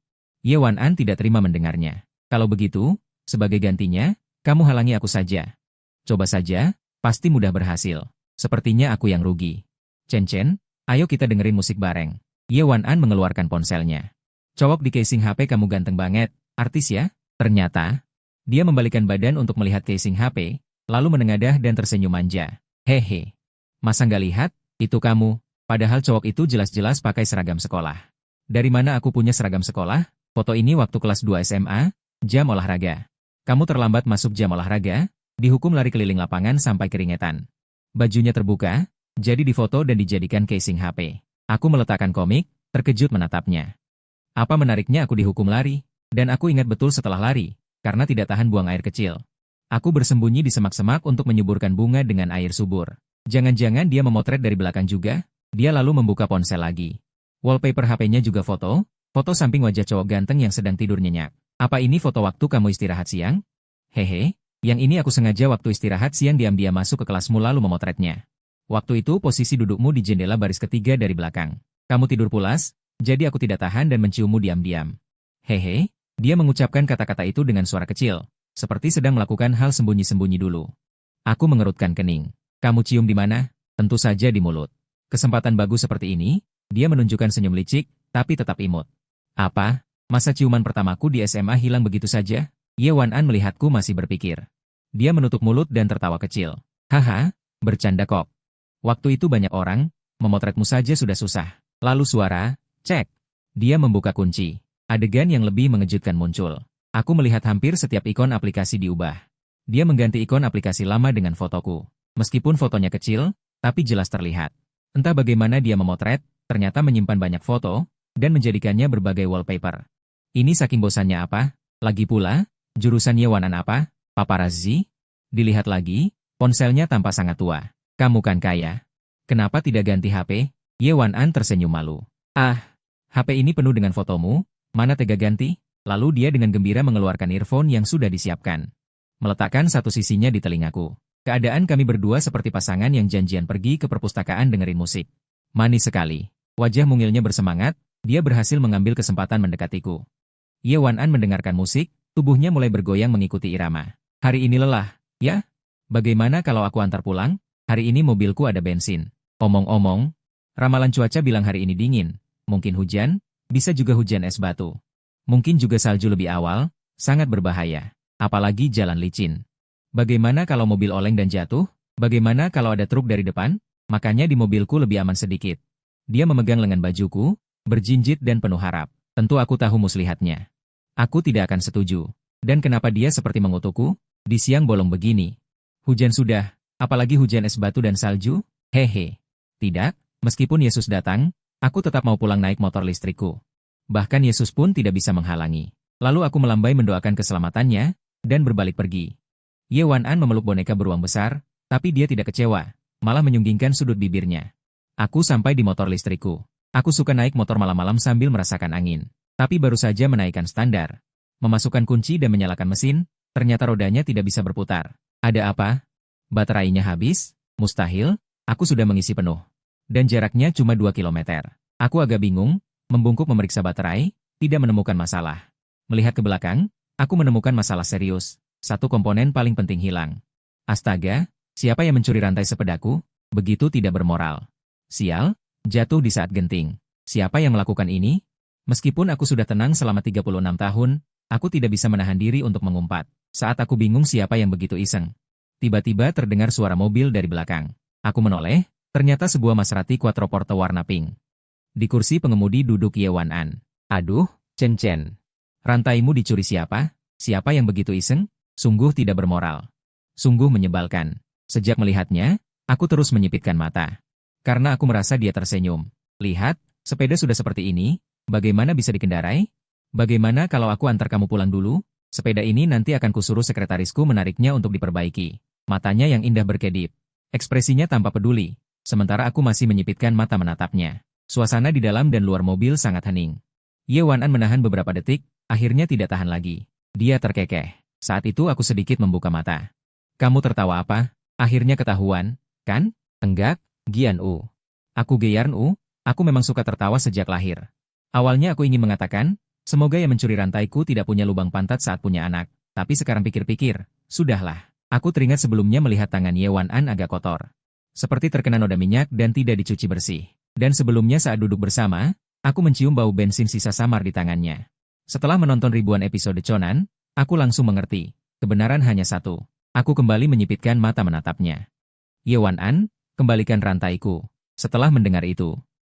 Speaker 1: Ye Wan-an tidak terima mendengarnya. Kalau begitu, sebagai gantinya, kamu halangi aku saja. Coba saja, pasti mudah berhasil. Sepertinya aku yang rugi. Chen, ayo kita dengerin musik bareng. Ye Wan-an mengeluarkan ponselnya. Cowok di casing HP kamu ganteng banget, artis ya? Ternyata, dia membalikan badan untuk melihat casing HP, lalu menengadah dan tersenyum manja. Hehe. Masa nggak lihat? Itu kamu. Padahal cowok itu jelas-jelas pakai seragam sekolah. Dari mana aku punya seragam sekolah? Foto ini waktu kelas 2 SMA, jam olahraga. Kamu terlambat masuk jam olahraga, dihukum lari keliling lapangan sampai keringetan. Bajunya terbuka, jadi difoto dan dijadikan casing HP. Aku meletakkan komik, terkejut menatapnya. Apa menariknya aku dihukum lari? Dan aku ingat betul setelah lari, karena tidak tahan buang air kecil. Aku bersembunyi di semak-semak untuk menyuburkan bunga dengan air subur. Jangan-jangan dia memotret dari belakang juga? Dia lalu membuka ponsel lagi. Wallpaper HP-nya juga foto samping wajah cowok ganteng yang sedang tidur nyenyak. Apa ini foto waktu kamu istirahat siang? Hehe, yang ini aku sengaja waktu istirahat siang diam-diam masuk ke kelasmu lalu memotretnya. Waktu itu posisi dudukmu di jendela baris ketiga dari belakang. Kamu tidur pulas, jadi aku tidak tahan dan menciummu diam-diam. Hehe, dia mengucapkan kata-kata itu dengan suara kecil, seperti sedang melakukan hal sembunyi-sembunyi dulu. Aku mengerutkan kening. Kamu cium di mana? Tentu saja di mulut. Kesempatan bagus seperti ini, dia menunjukkan senyum licik, tapi tetap imut. Apa? Masa ciuman pertamaku di SMA hilang begitu saja? Ye Wan-an melihatku masih berpikir. Dia menutup mulut dan tertawa kecil. Haha, bercanda kok. Waktu itu banyak orang, memotretmu saja sudah susah. Lalu suara, cek. Dia membuka kunci. Adegan yang lebih mengejutkan muncul. Aku melihat hampir setiap ikon aplikasi diubah. Dia mengganti ikon aplikasi lama dengan fotoku. Meskipun fotonya kecil, tapi jelas terlihat. Entah bagaimana dia memotret, ternyata menyimpan banyak foto, dan menjadikannya berbagai wallpaper. Ini saking bosannya apa? Lagi pula, jurusan Ye Wan-an apa? Paparazzi? Dilihat lagi, ponselnya tampak sangat tua. Kamu kan kaya. Kenapa tidak ganti HP? Ye Wan-an tersenyum malu. Ah, HP ini penuh dengan fotomu, mana tega ganti? Lalu dia dengan gembira mengeluarkan earphone yang sudah disiapkan. Meletakkan satu sisinya di telingaku. Keadaan kami berdua seperti pasangan yang janjian pergi ke perpustakaan dengerin musik. Manis sekali. Wajah mungilnya bersemangat, dia berhasil mengambil kesempatan mendekatiku. Ye Wan-an mendengarkan musik, tubuhnya mulai bergoyang mengikuti irama. Hari ini lelah, ya? Bagaimana kalau aku antar pulang? Hari ini mobilku ada bensin. Omong-omong, ramalan cuaca bilang hari ini dingin. Mungkin hujan, bisa juga hujan es batu. Mungkin juga salju lebih awal, sangat berbahaya. Apalagi jalan licin. Bagaimana kalau mobil oleng dan jatuh? Bagaimana kalau ada truk dari depan? Makanya di mobilku lebih aman sedikit. Dia memegang lengan bajuku, berjinjit dan penuh harap. Tentu aku tahu muslihatnya. Aku tidak akan setuju. Dan kenapa dia seperti mengutukku? Di siang bolong begini. Hujan sudah, apalagi hujan es batu dan salju? Hehe. Tidak, meskipun Yesus datang, aku tetap mau pulang naik motor listrikku. Bahkan Yesus pun tidak bisa menghalangi. Lalu aku melambai mendoakan keselamatannya, dan berbalik pergi. Ye Wan-an memeluk boneka beruang besar, tapi dia tidak kecewa, malah menyunggingkan sudut bibirnya. Aku sampai di motor listrikku. Aku suka naik motor malam-malam sambil merasakan angin. Tapi baru saja menaikkan standar. Memasukkan kunci dan menyalakan mesin, ternyata rodanya tidak bisa berputar. Ada apa? Baterainya habis? Mustahil, aku sudah mengisi penuh. Dan jaraknya cuma 2 kilometer. Aku agak bingung, membungkuk memeriksa baterai, tidak menemukan masalah. Melihat ke belakang, aku menemukan masalah serius. Satu komponen paling penting hilang. Astaga, siapa yang mencuri rantai sepedaku? Begitu tidak bermoral. Sial, jatuh di saat genting. Siapa yang melakukan ini? Meskipun aku sudah tenang selama 36 tahun, aku tidak bisa menahan diri untuk mengumpat. Saat aku bingung siapa yang begitu iseng. Tiba-tiba terdengar suara mobil dari belakang. Aku menoleh, ternyata sebuah Maserati Quattroporte warna pink. Di kursi pengemudi duduk Ye Wan-an. Aduh, Chen. Rantaimu dicuri siapa? Siapa yang begitu iseng? Sungguh tidak bermoral. Sungguh menyebalkan. Sejak melihatnya, aku terus menyipitkan mata. Karena aku merasa dia tersenyum. Lihat, sepeda sudah seperti ini, bagaimana bisa dikendarai? Bagaimana kalau aku antar kamu pulang dulu? Sepeda ini nanti akan kusuruh sekretarisku menariknya untuk diperbaiki. Matanya yang indah berkedip. Ekspresinya tanpa peduli. Sementara aku masih menyipitkan mata menatapnya. Suasana di dalam dan luar mobil sangat hening. Ye Wan-an menahan beberapa detik, akhirnya tidak tahan lagi. Dia terkekeh. Saat itu aku sedikit membuka mata. Kamu tertawa apa? Akhirnya ketahuan, kan? Enggak, Gian-u. Aku Gearn-u, aku memang suka tertawa sejak lahir. Awalnya aku ingin mengatakan, semoga yang mencuri rantaiku tidak punya lubang pantat saat punya anak. Tapi sekarang pikir-pikir, sudahlah. Aku teringat sebelumnya melihat tangan Ye Wan-an agak kotor. Seperti terkena noda minyak dan tidak dicuci bersih. Dan sebelumnya saat duduk bersama, aku mencium bau bensin sisa samar di tangannya. Setelah menonton ribuan episode Conan, aku langsung mengerti. Kebenaran hanya satu. Aku kembali menyipitkan mata menatapnya. Ye Wan-an, kembalikan rantaiku. Setelah mendengar itu,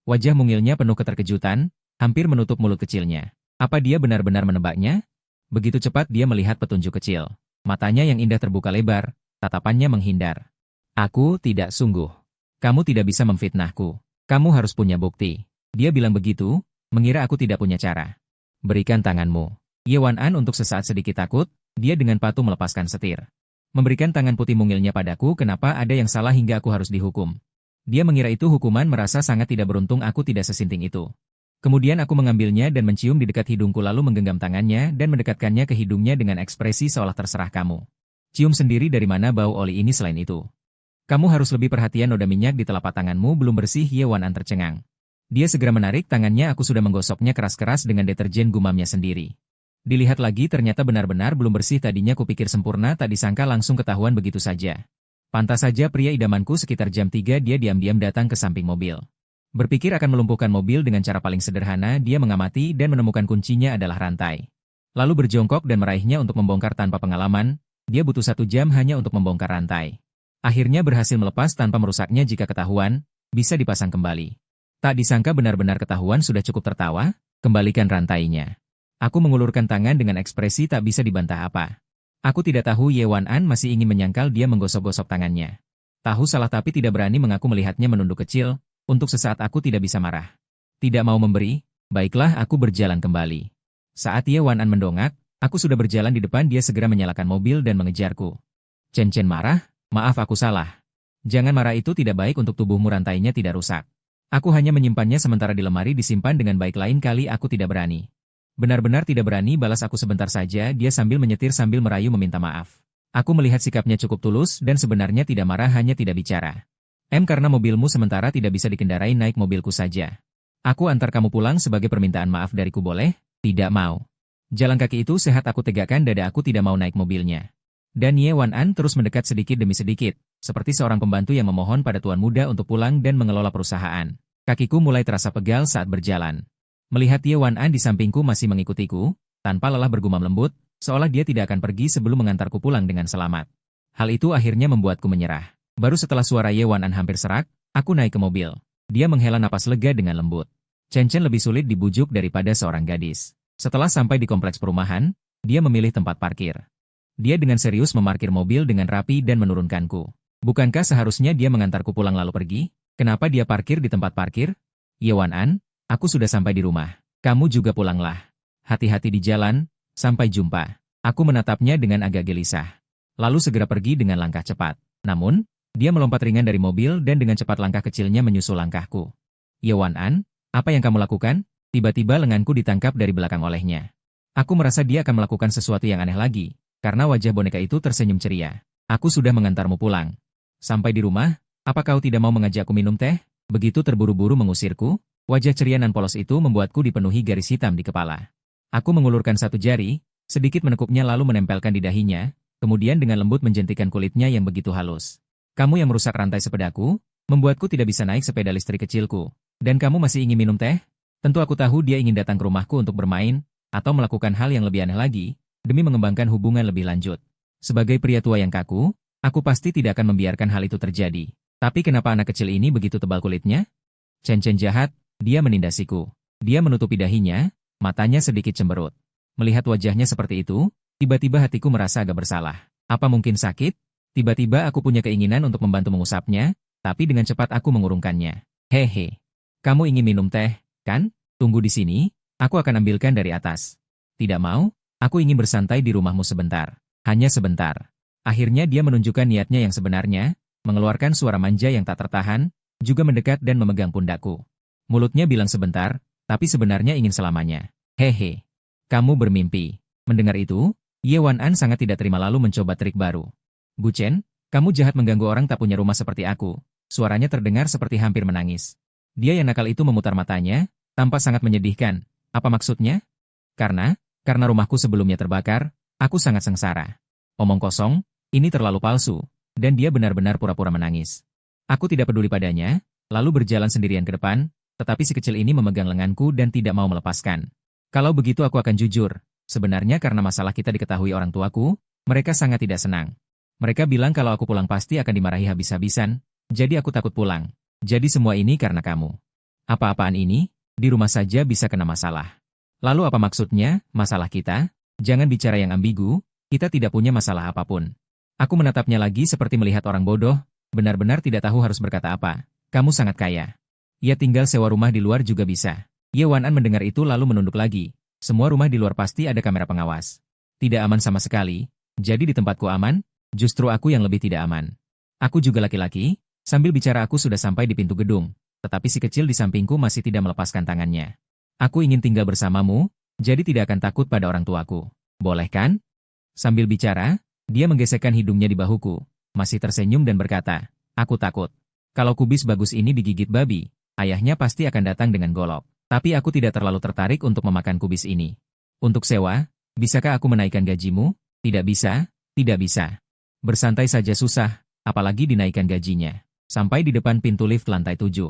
Speaker 1: wajah mungilnya penuh keterkejutan, hampir menutup mulut kecilnya. Apa dia benar-benar menebaknya? Begitu cepat dia melihat petunjuk kecil. Matanya yang indah terbuka lebar, tatapannya menghindar. Aku tidak sungguh. Kamu tidak bisa memfitnahku. Kamu harus punya bukti. Dia bilang begitu, mengira aku tidak punya cara. Berikan tanganmu. Ye Wan-an untuk sesaat sedikit takut, dia dengan patuh melepaskan setir. Memberikan tangan putih mungilnya padaku, kenapa ada yang salah hingga aku harus dihukum. Dia mengira itu hukuman, merasa sangat tidak beruntung aku tidak sesinting itu. Kemudian aku mengambilnya dan mencium di dekat hidungku lalu menggenggam tangannya dan mendekatkannya ke hidungnya dengan ekspresi seolah terserah kamu. Cium sendiri dari mana bau oli ini selain itu. Kamu harus lebih perhatian, noda minyak di telapak tanganmu belum bersih. Ye Wan-an tercengang. Dia segera menarik tangannya, aku sudah menggosoknya keras-keras dengan deterjen, gumamnya sendiri. Dilihat lagi ternyata benar-benar belum bersih, tadinya kupikir sempurna, tak disangka langsung ketahuan begitu saja. Pantas saja pria idamanku. Sekitar jam 3 dia diam-diam datang ke samping mobil. Berpikir akan melumpuhkan mobil dengan cara paling sederhana, dia mengamati dan menemukan kuncinya adalah rantai. Lalu berjongkok dan meraihnya untuk membongkar. Tanpa pengalaman, dia butuh 1 jam hanya untuk membongkar rantai. Akhirnya berhasil melepas tanpa merusaknya. Jika ketahuan, bisa dipasang kembali. Tak disangka benar-benar ketahuan. Sudah cukup tertawa, kembalikan rantainya. Aku mengulurkan tangan dengan ekspresi tak bisa dibantah apa. Aku tidak tahu Ye Wan-an masih ingin menyangkal dia menggosok-gosok tangannya. Tahu salah tapi tidak berani mengaku. Melihatnya menunduk kecil, untuk sesaat aku tidak bisa marah. Tidak mau memberi, baiklah aku berjalan kembali. Saat Ye Wan-an mendongak, aku sudah berjalan di depan. Dia segera menyalakan mobil dan mengejarku. Chen marah, maaf aku salah. Jangan marah, itu tidak baik untuk tubuhmu, rantainya tidak rusak. Aku hanya menyimpannya sementara di lemari disimpan dengan baik, lain kali aku tidak berani. Benar-benar tidak berani, balas aku. Sebentar saja dia sambil menyetir sambil merayu meminta maaf. Aku melihat sikapnya cukup tulus dan sebenarnya tidak marah, hanya tidak bicara. Karena mobilmu sementara tidak bisa dikendarai, naik mobilku saja. Aku antar kamu pulang sebagai permintaan maaf dariku, boleh? Tidak mau. Jalan kaki itu sehat, aku tegakkan dada, aku tidak mau naik mobilnya. Dan Ye Wan An terus mendekat sedikit demi sedikit, seperti seorang pembantu yang memohon pada tuan muda untuk pulang dan mengelola perusahaan. Kakiku mulai terasa pegal saat berjalan. Melihat Ye Wan An di sampingku masih mengikutiku, tanpa lelah bergumam lembut, seolah dia tidak akan pergi sebelum mengantarku pulang dengan selamat. Hal itu akhirnya membuatku menyerah. Baru setelah suara Ye Wan An hampir serak, aku naik ke mobil. Dia menghela napas lega dengan lembut. Chen Chen lebih sulit dibujuk daripada seorang gadis. Setelah sampai di kompleks perumahan, dia memilih tempat parkir. Dia dengan serius memarkir mobil dengan rapi dan menurunkanku. Bukankah seharusnya dia mengantarku pulang lalu pergi? Kenapa dia parkir di tempat parkir? Ye Wan An, aku sudah sampai di rumah. Kamu juga pulanglah. Hati-hati di jalan, sampai jumpa. Aku menatapnya dengan agak gelisah. Lalu segera pergi dengan langkah cepat. Namun, dia melompat ringan dari mobil dan dengan cepat langkah kecilnya menyusul langkahku. Ye Wan An, apa yang kamu lakukan? Tiba-tiba lenganku ditangkap dari belakang olehnya. Aku merasa dia akan melakukan sesuatu yang aneh lagi, karena wajah boneka itu tersenyum ceria. Aku sudah mengantarmu pulang. Sampai di rumah, apa kau tidak mau mengajakku minum teh? Begitu terburu-buru mengusirku, wajah ceria nan polos itu membuatku dipenuhi garis hitam di kepala. Aku mengulurkan satu jari, sedikit menekupnya lalu menempelkan di dahinya, kemudian dengan lembut menjentikan kulitnya yang begitu halus. Kamu yang merusak rantai sepedaku, membuatku tidak bisa naik sepeda listrik kecilku. Dan kamu masih ingin minum teh? Tentu aku tahu dia ingin datang ke rumahku untuk bermain, atau melakukan hal yang lebih aneh lagi, demi mengembangkan hubungan lebih lanjut. Sebagai pria tua yang kaku, aku pasti tidak akan membiarkan hal itu terjadi. Tapi kenapa anak kecil ini begitu tebal kulitnya? Chen Chen jahat, dia menindasiku. Dia menutupi dahinya, matanya sedikit cemberut. Melihat wajahnya seperti itu, tiba-tiba hatiku merasa agak bersalah. Apa mungkin sakit? Tiba-tiba aku punya keinginan untuk membantu mengusapnya, tapi dengan cepat aku mengurungkannya. Hehe. Kamu ingin minum teh, kan? Tunggu di sini, aku akan ambilkan dari atas. Tidak mau? Aku ingin bersantai di rumahmu sebentar. Hanya sebentar. Akhirnya dia menunjukkan niatnya yang sebenarnya, mengeluarkan suara manja yang tak tertahan, juga mendekat dan memegang pundakku. Mulutnya bilang sebentar, tapi sebenarnya ingin selamanya. Hehe. Kamu bermimpi. Mendengar itu, Ye Wan An sangat tidak terima lalu mencoba trik baru. Bu Chen, kamu jahat mengganggu orang tak punya rumah seperti aku. Suaranya terdengar seperti hampir menangis. Dia yang nakal itu memutar matanya, tampak sangat menyedihkan. Apa maksudnya? Karena rumahku sebelumnya terbakar, aku sangat sengsara. Omong kosong, ini terlalu palsu, dan dia benar-benar pura-pura menangis. Aku tidak peduli padanya, lalu berjalan sendirian ke depan, tetapi si kecil ini memegang lenganku dan tidak mau melepaskan. Kalau begitu aku akan jujur, sebenarnya karena masalah kita diketahui orang tuaku, mereka sangat tidak senang. Mereka bilang kalau aku pulang pasti akan dimarahi habis-habisan, jadi aku takut pulang. Jadi semua ini karena kamu. Apa-apaan ini? Di rumah saja bisa kena masalah. Lalu apa maksudnya, masalah kita? Jangan bicara yang ambigu, kita tidak punya masalah apapun. Aku menatapnya lagi seperti melihat orang bodoh, benar-benar tidak tahu harus berkata apa. Kamu sangat kaya. Ya tinggal sewa rumah di luar juga bisa. Ye Wan An mendengar itu lalu menunduk lagi. Semua rumah di luar pasti ada kamera pengawas. Tidak aman sama sekali, jadi di tempatku aman, justru aku yang lebih tidak aman. Aku juga laki-laki. Sambil bicara aku sudah sampai di pintu gedung, tetapi si kecil di sampingku masih tidak melepaskan tangannya. Aku ingin tinggal bersamamu, jadi tidak akan takut pada orang tuaku. Boleh kan? Sambil bicara, dia menggesekkan hidungnya di bahuku, masih tersenyum dan berkata, aku takut. Kalau kubis bagus ini digigit babi, ayahnya pasti akan datang dengan golok. Tapi aku tidak terlalu tertarik untuk memakan kubis ini. Untuk sewa, bisakah aku menaikkan gajimu? Tidak bisa, tidak bisa. Bersantai saja susah, apalagi dinaikkan gajinya. Sampai di depan pintu lift lantai 7.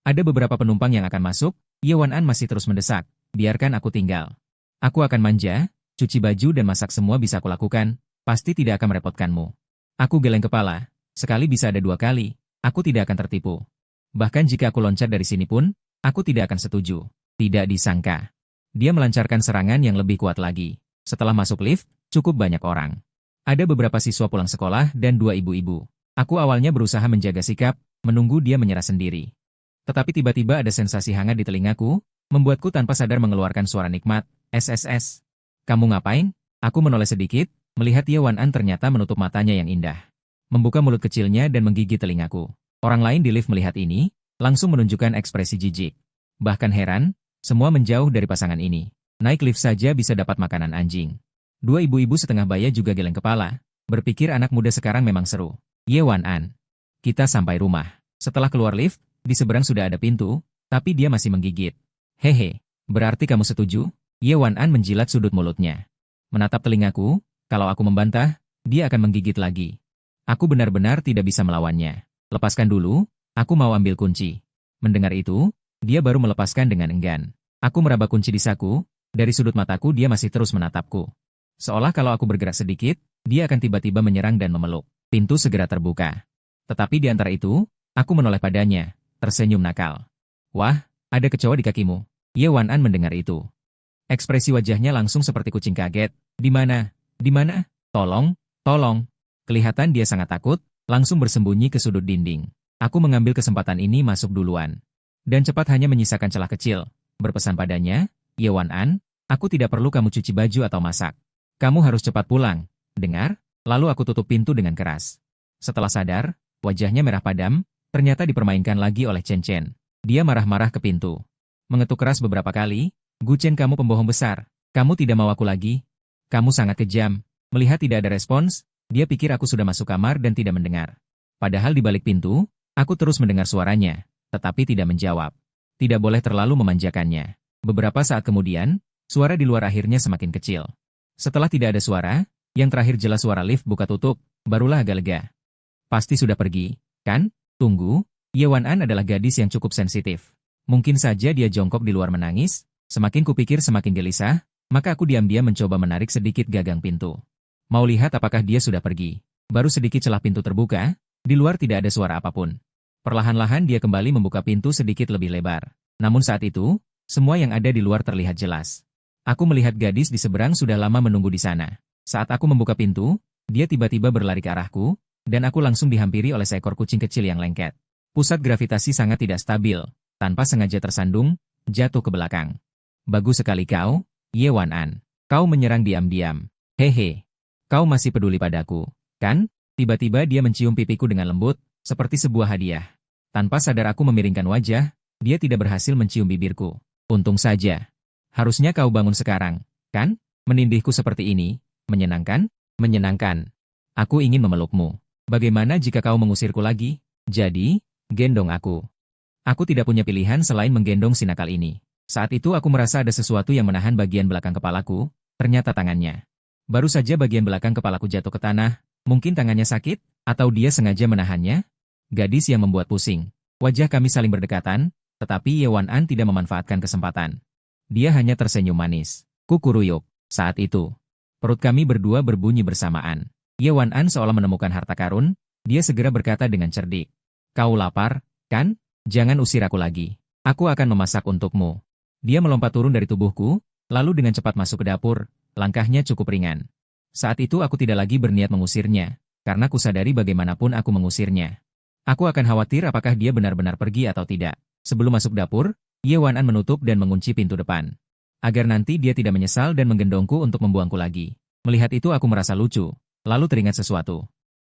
Speaker 1: Ada beberapa penumpang yang akan masuk, Ye Wan An masih terus mendesak, biarkan aku tinggal. Aku akan manja, cuci baju dan masak semua bisa aku lakukan, pasti tidak akan merepotkanmu. Aku geleng kepala, sekali bisa ada 2 kali, aku tidak akan tertipu. Bahkan jika aku loncat dari sini pun, aku tidak akan setuju. Tidak disangka. Dia melancarkan serangan yang lebih kuat lagi. Setelah masuk lift, cukup banyak orang. Ada beberapa siswa pulang sekolah dan 2 ibu-ibu. Aku awalnya berusaha menjaga sikap, menunggu dia menyerah sendiri. Tetapi tiba-tiba ada sensasi hangat di telingaku, membuatku tanpa sadar mengeluarkan suara nikmat, SSS. Kamu ngapain? Aku menoleh sedikit, melihat Ye Wan An ternyata menutup matanya yang indah. Membuka mulut kecilnya dan menggigit telingaku. Orang lain di lift melihat ini, langsung menunjukkan ekspresi jijik. Bahkan heran, semua menjauh dari pasangan ini. Naik lift saja bisa dapat makanan anjing. Dua ibu-ibu setengah baya juga geleng kepala, berpikir anak muda sekarang memang seru. Ye Wan An. Kita sampai rumah. Setelah keluar lift, di seberang sudah ada pintu, tapi dia masih menggigit. Hehe, berarti kamu setuju? Ye Wan An menjilat sudut mulutnya. Menatap telingaku, kalau aku membantah, dia akan menggigit lagi. Aku benar-benar tidak bisa melawannya. Lepaskan dulu, aku mau ambil kunci. Mendengar itu, dia baru melepaskan dengan enggan. Aku meraba kunci di saku, dari sudut mataku dia masih terus menatapku. Seolah kalau aku bergerak sedikit, dia akan tiba-tiba menyerang dan memeluk. Pintu segera terbuka. Tetapi di antara itu, aku menoleh padanya, tersenyum nakal. Wah, ada kecoa di kakimu. Ye Wan An mendengar itu. Ekspresi wajahnya langsung seperti kucing kaget. Di mana? Di mana? Tolong, tolong. Kelihatan dia sangat takut, langsung bersembunyi ke sudut dinding. Aku mengambil kesempatan ini masuk duluan. Dan cepat hanya menyisakan celah kecil. Berpesan padanya, Ye Wan An, aku tidak perlu kamu cuci baju atau masak. Kamu harus cepat pulang. Dengar? Lalu aku tutup pintu dengan keras. Setelah sadar, wajahnya merah padam, ternyata dipermainkan lagi oleh Chen Chen. Dia marah-marah ke pintu. Mengetuk keras beberapa kali, Gu Chen kamu pembohong besar. Kamu tidak mau aku lagi? Kamu sangat kejam. Melihat tidak ada respons, dia pikir aku sudah masuk kamar dan tidak mendengar. Padahal di balik pintu, aku terus mendengar suaranya, tetapi tidak menjawab. Tidak boleh terlalu memanjakannya. Beberapa saat kemudian, suara di luar akhirnya semakin kecil. Setelah tidak ada suara, yang terakhir jelas suara lift buka tutup, barulah agak lega. Pasti sudah pergi, kan? Tunggu, Ye Wan An adalah gadis yang cukup sensitif. Mungkin saja dia jongkok di luar menangis, semakin kupikir semakin gelisah, maka aku diam-diam mencoba menarik sedikit gagang pintu. Mau lihat apakah dia sudah pergi. Baru sedikit celah pintu terbuka, di luar tidak ada suara apapun. Perlahan-lahan dia kembali membuka pintu sedikit lebih lebar. Namun saat itu, semua yang ada di luar terlihat jelas. Aku melihat gadis di seberang sudah lama menunggu di sana. Saat aku membuka pintu, dia tiba-tiba berlari ke arahku, dan aku langsung dihampiri oleh seekor kucing kecil yang lengket. Pusat gravitasi sangat tidak stabil, tanpa sengaja tersandung, jatuh ke belakang. Bagus sekali kau, Ye Wan An. Kau menyerang diam-diam. Hehe. Kau masih peduli padaku, kan? Tiba-tiba dia mencium pipiku dengan lembut, seperti sebuah hadiah. Tanpa sadar aku memiringkan wajah, dia tidak berhasil mencium bibirku. Untung saja. Harusnya kau bangun sekarang, kan? Menindihku seperti ini, menyenangkan? Menyenangkan. Aku ingin memelukmu. Bagaimana jika kau mengusirku lagi? Jadi, gendong aku. Aku tidak punya pilihan selain menggendong si nakal ini. Saat itu aku merasa ada sesuatu yang menahan bagian belakang kepalaku, ternyata tangannya. Baru saja bagian belakang kepalaku jatuh ke tanah, mungkin tangannya sakit, atau dia sengaja menahannya? Gadis yang membuat pusing. Wajah kami saling berdekatan, tetapi Ye Wan An tidak memanfaatkan kesempatan. Dia hanya tersenyum manis. Kukuruyuk. Saat itu, perut kami berdua berbunyi bersamaan. Ye Wan An seolah menemukan harta karun, dia segera berkata dengan cerdik. Kau lapar, kan? Jangan usir aku lagi. Aku akan memasak untukmu. Dia melompat turun dari tubuhku, lalu dengan cepat masuk ke dapur, langkahnya cukup ringan. Saat itu aku tidak lagi berniat mengusirnya, karena kusadari bagaimanapun aku mengusirnya. Aku akan khawatir apakah dia benar-benar pergi atau tidak. Sebelum masuk dapur, Ye Wan An menutup dan mengunci pintu depan. Agar nanti dia tidak menyesal dan menggendongku untuk membuangku lagi. Melihat itu aku merasa lucu, lalu teringat sesuatu.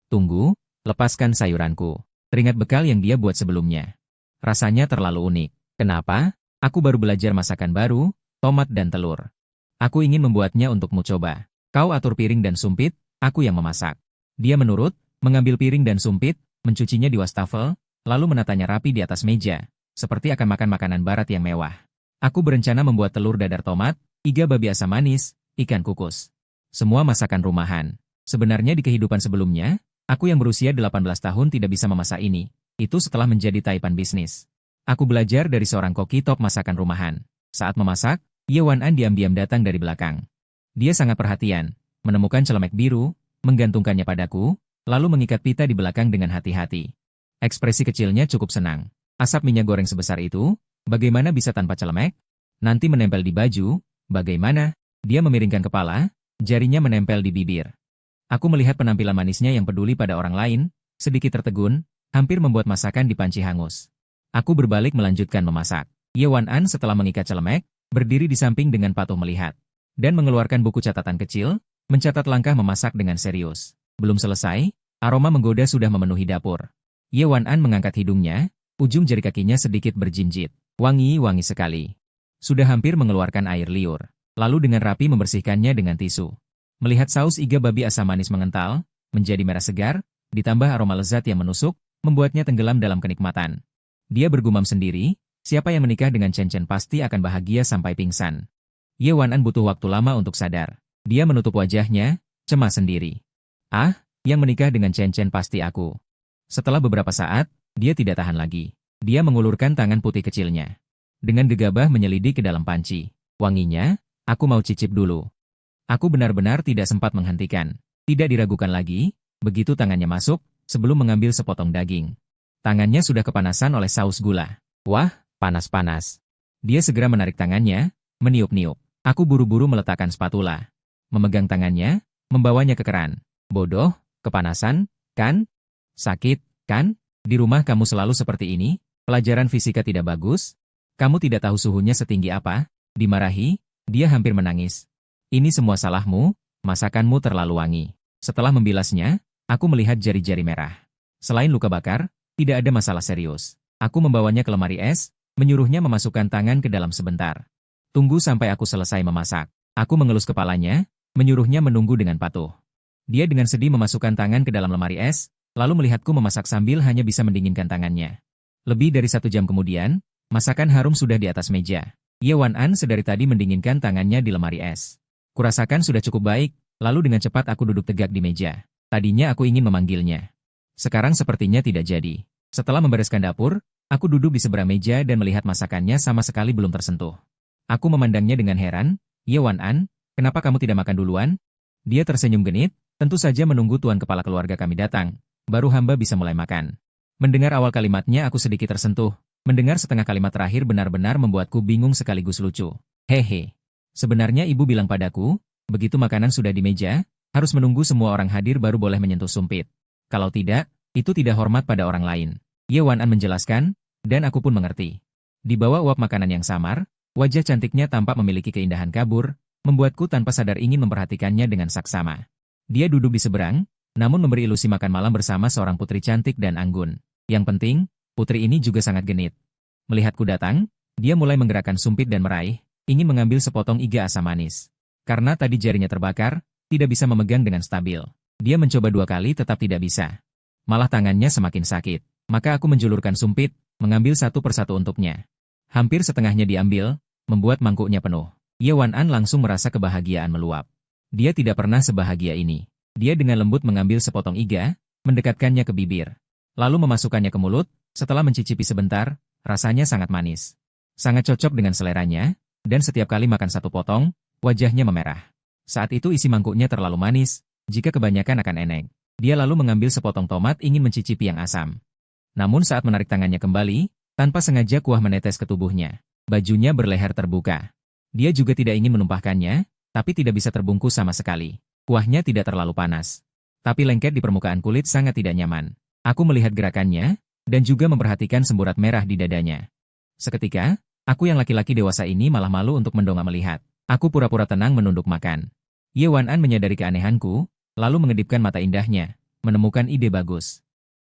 Speaker 1: Tunggu, lepaskan sayuranku. Teringat bekal yang dia buat sebelumnya. Rasanya terlalu unik. Kenapa? Aku baru belajar masakan baru, tomat dan telur. Aku ingin membuatnya untukmu coba. Kau atur piring dan sumpit, aku yang memasak. Dia menurut, mengambil piring dan sumpit, mencucinya di wastafel, lalu menatanya rapi di atas meja, seperti akan makan makanan barat yang mewah. Aku berencana membuat telur dadar tomat, iga babi asam manis, ikan kukus. Semua masakan rumahan. Sebenarnya di kehidupan sebelumnya, aku yang berusia 18 tahun tidak bisa memasak ini. Itu setelah menjadi taipan bisnis. Aku belajar dari seorang koki top masakan rumahan. Saat memasak, Ye Wan An diam-diam datang dari belakang. Dia sangat perhatian, menemukan celemek biru, menggantungkannya padaku, lalu mengikat pita di belakang dengan hati-hati. Ekspresi kecilnya cukup senang. Asap minyak goreng sebesar itu, bagaimana bisa tanpa celemek? Nanti menempel di baju, bagaimana? Dia memiringkan kepala, jarinya menempel di bibir. Aku melihat penampilan manisnya yang peduli pada orang lain, sedikit tertegun, hampir membuat masakan di panci hangus. Aku berbalik melanjutkan memasak. Ye Wan An setelah mengikat celemek, berdiri di samping dengan patuh melihat. Dan mengeluarkan buku catatan kecil, mencatat langkah memasak dengan serius. Belum selesai, aroma menggoda sudah memenuhi dapur. Ye Wan An mengangkat hidungnya, Ujung jari kakinya sedikit berjinjit. Wangi-wangi sekali. Sudah hampir mengeluarkan air liur. Lalu dengan rapi membersihkannya dengan tisu. Melihat saus iga babi asam manis mengental, menjadi merah segar, ditambah aroma lezat yang menusuk, membuatnya tenggelam dalam kenikmatan. Dia bergumam sendiri, siapa yang menikah dengan Chen Chen pasti akan bahagia sampai pingsan. Ye Wanan butuh waktu lama untuk sadar. Dia menutup wajahnya, cemas sendiri. Ah, yang menikah dengan Chen Chen pasti aku. Setelah beberapa saat, dia tidak tahan lagi. Dia mengulurkan tangan putih kecilnya. Dengan gegabah menyelidik ke dalam panci. Wanginya, aku mau cicip dulu. Aku benar-benar tidak sempat menghentikan. Tidak diragukan lagi, begitu tangannya masuk, sebelum mengambil sepotong daging. Tangannya sudah kepanasan oleh saus gula. Wah, panas-panas. Dia segera menarik tangannya, meniup-niup. Aku buru-buru meletakkan spatula. Memegang tangannya, membawanya ke keran. Bodoh, kepanasan, kan? Sakit, kan? Di rumah kamu selalu seperti ini? Pelajaran fisika tidak bagus? Kamu tidak tahu suhunya setinggi apa? Dimarahi, dia hampir menangis. Ini semua salahmu, masakanmu terlalu wangi. Setelah membilasnya, aku melihat jari-jari merah. Selain luka bakar, tidak ada masalah serius. Aku membawanya ke lemari es, menyuruhnya memasukkan tangan ke dalam sebentar. Tunggu sampai aku selesai memasak. Aku mengelus kepalanya, menyuruhnya menunggu dengan patuh. Dia dengan sedih memasukkan tangan ke dalam lemari es, lalu melihatku memasak sambil hanya bisa mendinginkan tangannya. Lebih dari 1 jam kemudian, masakan harum sudah di atas meja. Ye Wanan sedari tadi mendinginkan tangannya di lemari es. Kurasakan sudah cukup baik, lalu dengan cepat aku duduk tegak di meja. Tadinya aku ingin memanggilnya. Sekarang sepertinya tidak jadi. Setelah membereskan dapur, aku duduk di seberang meja dan melihat masakannya sama sekali belum tersentuh. Aku memandangnya dengan heran. Ye Wanan, kenapa kamu tidak makan duluan? Dia tersenyum genit, tentu saja menunggu tuan kepala keluarga kami datang, baru hamba bisa mulai makan. Mendengar awal kalimatnya aku sedikit tersentuh. Mendengar setengah kalimat terakhir benar-benar membuatku bingung sekaligus lucu. Hehe. Sebenarnya ibu bilang padaku, begitu makanan sudah di meja, harus menunggu semua orang hadir baru boleh menyentuh sumpit. Kalau tidak, itu tidak hormat pada orang lain. Ye Wanan menjelaskan, dan aku pun mengerti. Di bawah uap makanan yang samar, wajah cantiknya tampak memiliki keindahan kabur, membuatku tanpa sadar ingin memperhatikannya dengan saksama. Dia duduk di seberang, namun memberi ilusi makan malam bersama seorang putri cantik dan anggun. Yang penting, putri ini juga sangat genit. Melihatku datang, dia mulai menggerakkan sumpit dan meraih, ingin mengambil sepotong iga asam manis. Karena tadi jarinya terbakar, tidak bisa memegang dengan stabil. Dia mencoba 2 kali tetap tidak bisa. Malah tangannya semakin sakit. Maka aku menjulurkan sumpit, mengambil satu persatu untuknya. Hampir setengahnya diambil, membuat mangkuknya penuh. Ye Wanan langsung merasa kebahagiaan meluap. Dia tidak pernah sebahagia ini. Dia dengan lembut mengambil sepotong iga, mendekatkannya ke bibir. Lalu memasukkannya ke mulut, setelah mencicipi sebentar, rasanya sangat manis. Sangat cocok dengan seleranya, dan setiap kali makan 1 potong, wajahnya memerah. Saat itu isi mangkuknya terlalu manis, jika kebanyakan akan enek. Dia lalu mengambil sepotong tomat ingin mencicipi yang asam. Namun saat menarik tangannya kembali, tanpa sengaja kuah menetes ke tubuhnya. Bajunya berleher terbuka. Dia juga tidak ingin menumpahkannya, tapi tidak bisa terbungkus sama sekali. Kuahnya tidak terlalu panas. Tapi lengket di permukaan kulit sangat tidak nyaman. Aku melihat gerakannya, dan juga memperhatikan semburat merah di dadanya. Seketika, aku yang laki-laki dewasa ini malah malu untuk mendongak melihat. Aku pura-pura tenang menunduk makan. Ye Wanan menyadari keanehanku, lalu mengedipkan mata indahnya, menemukan ide bagus.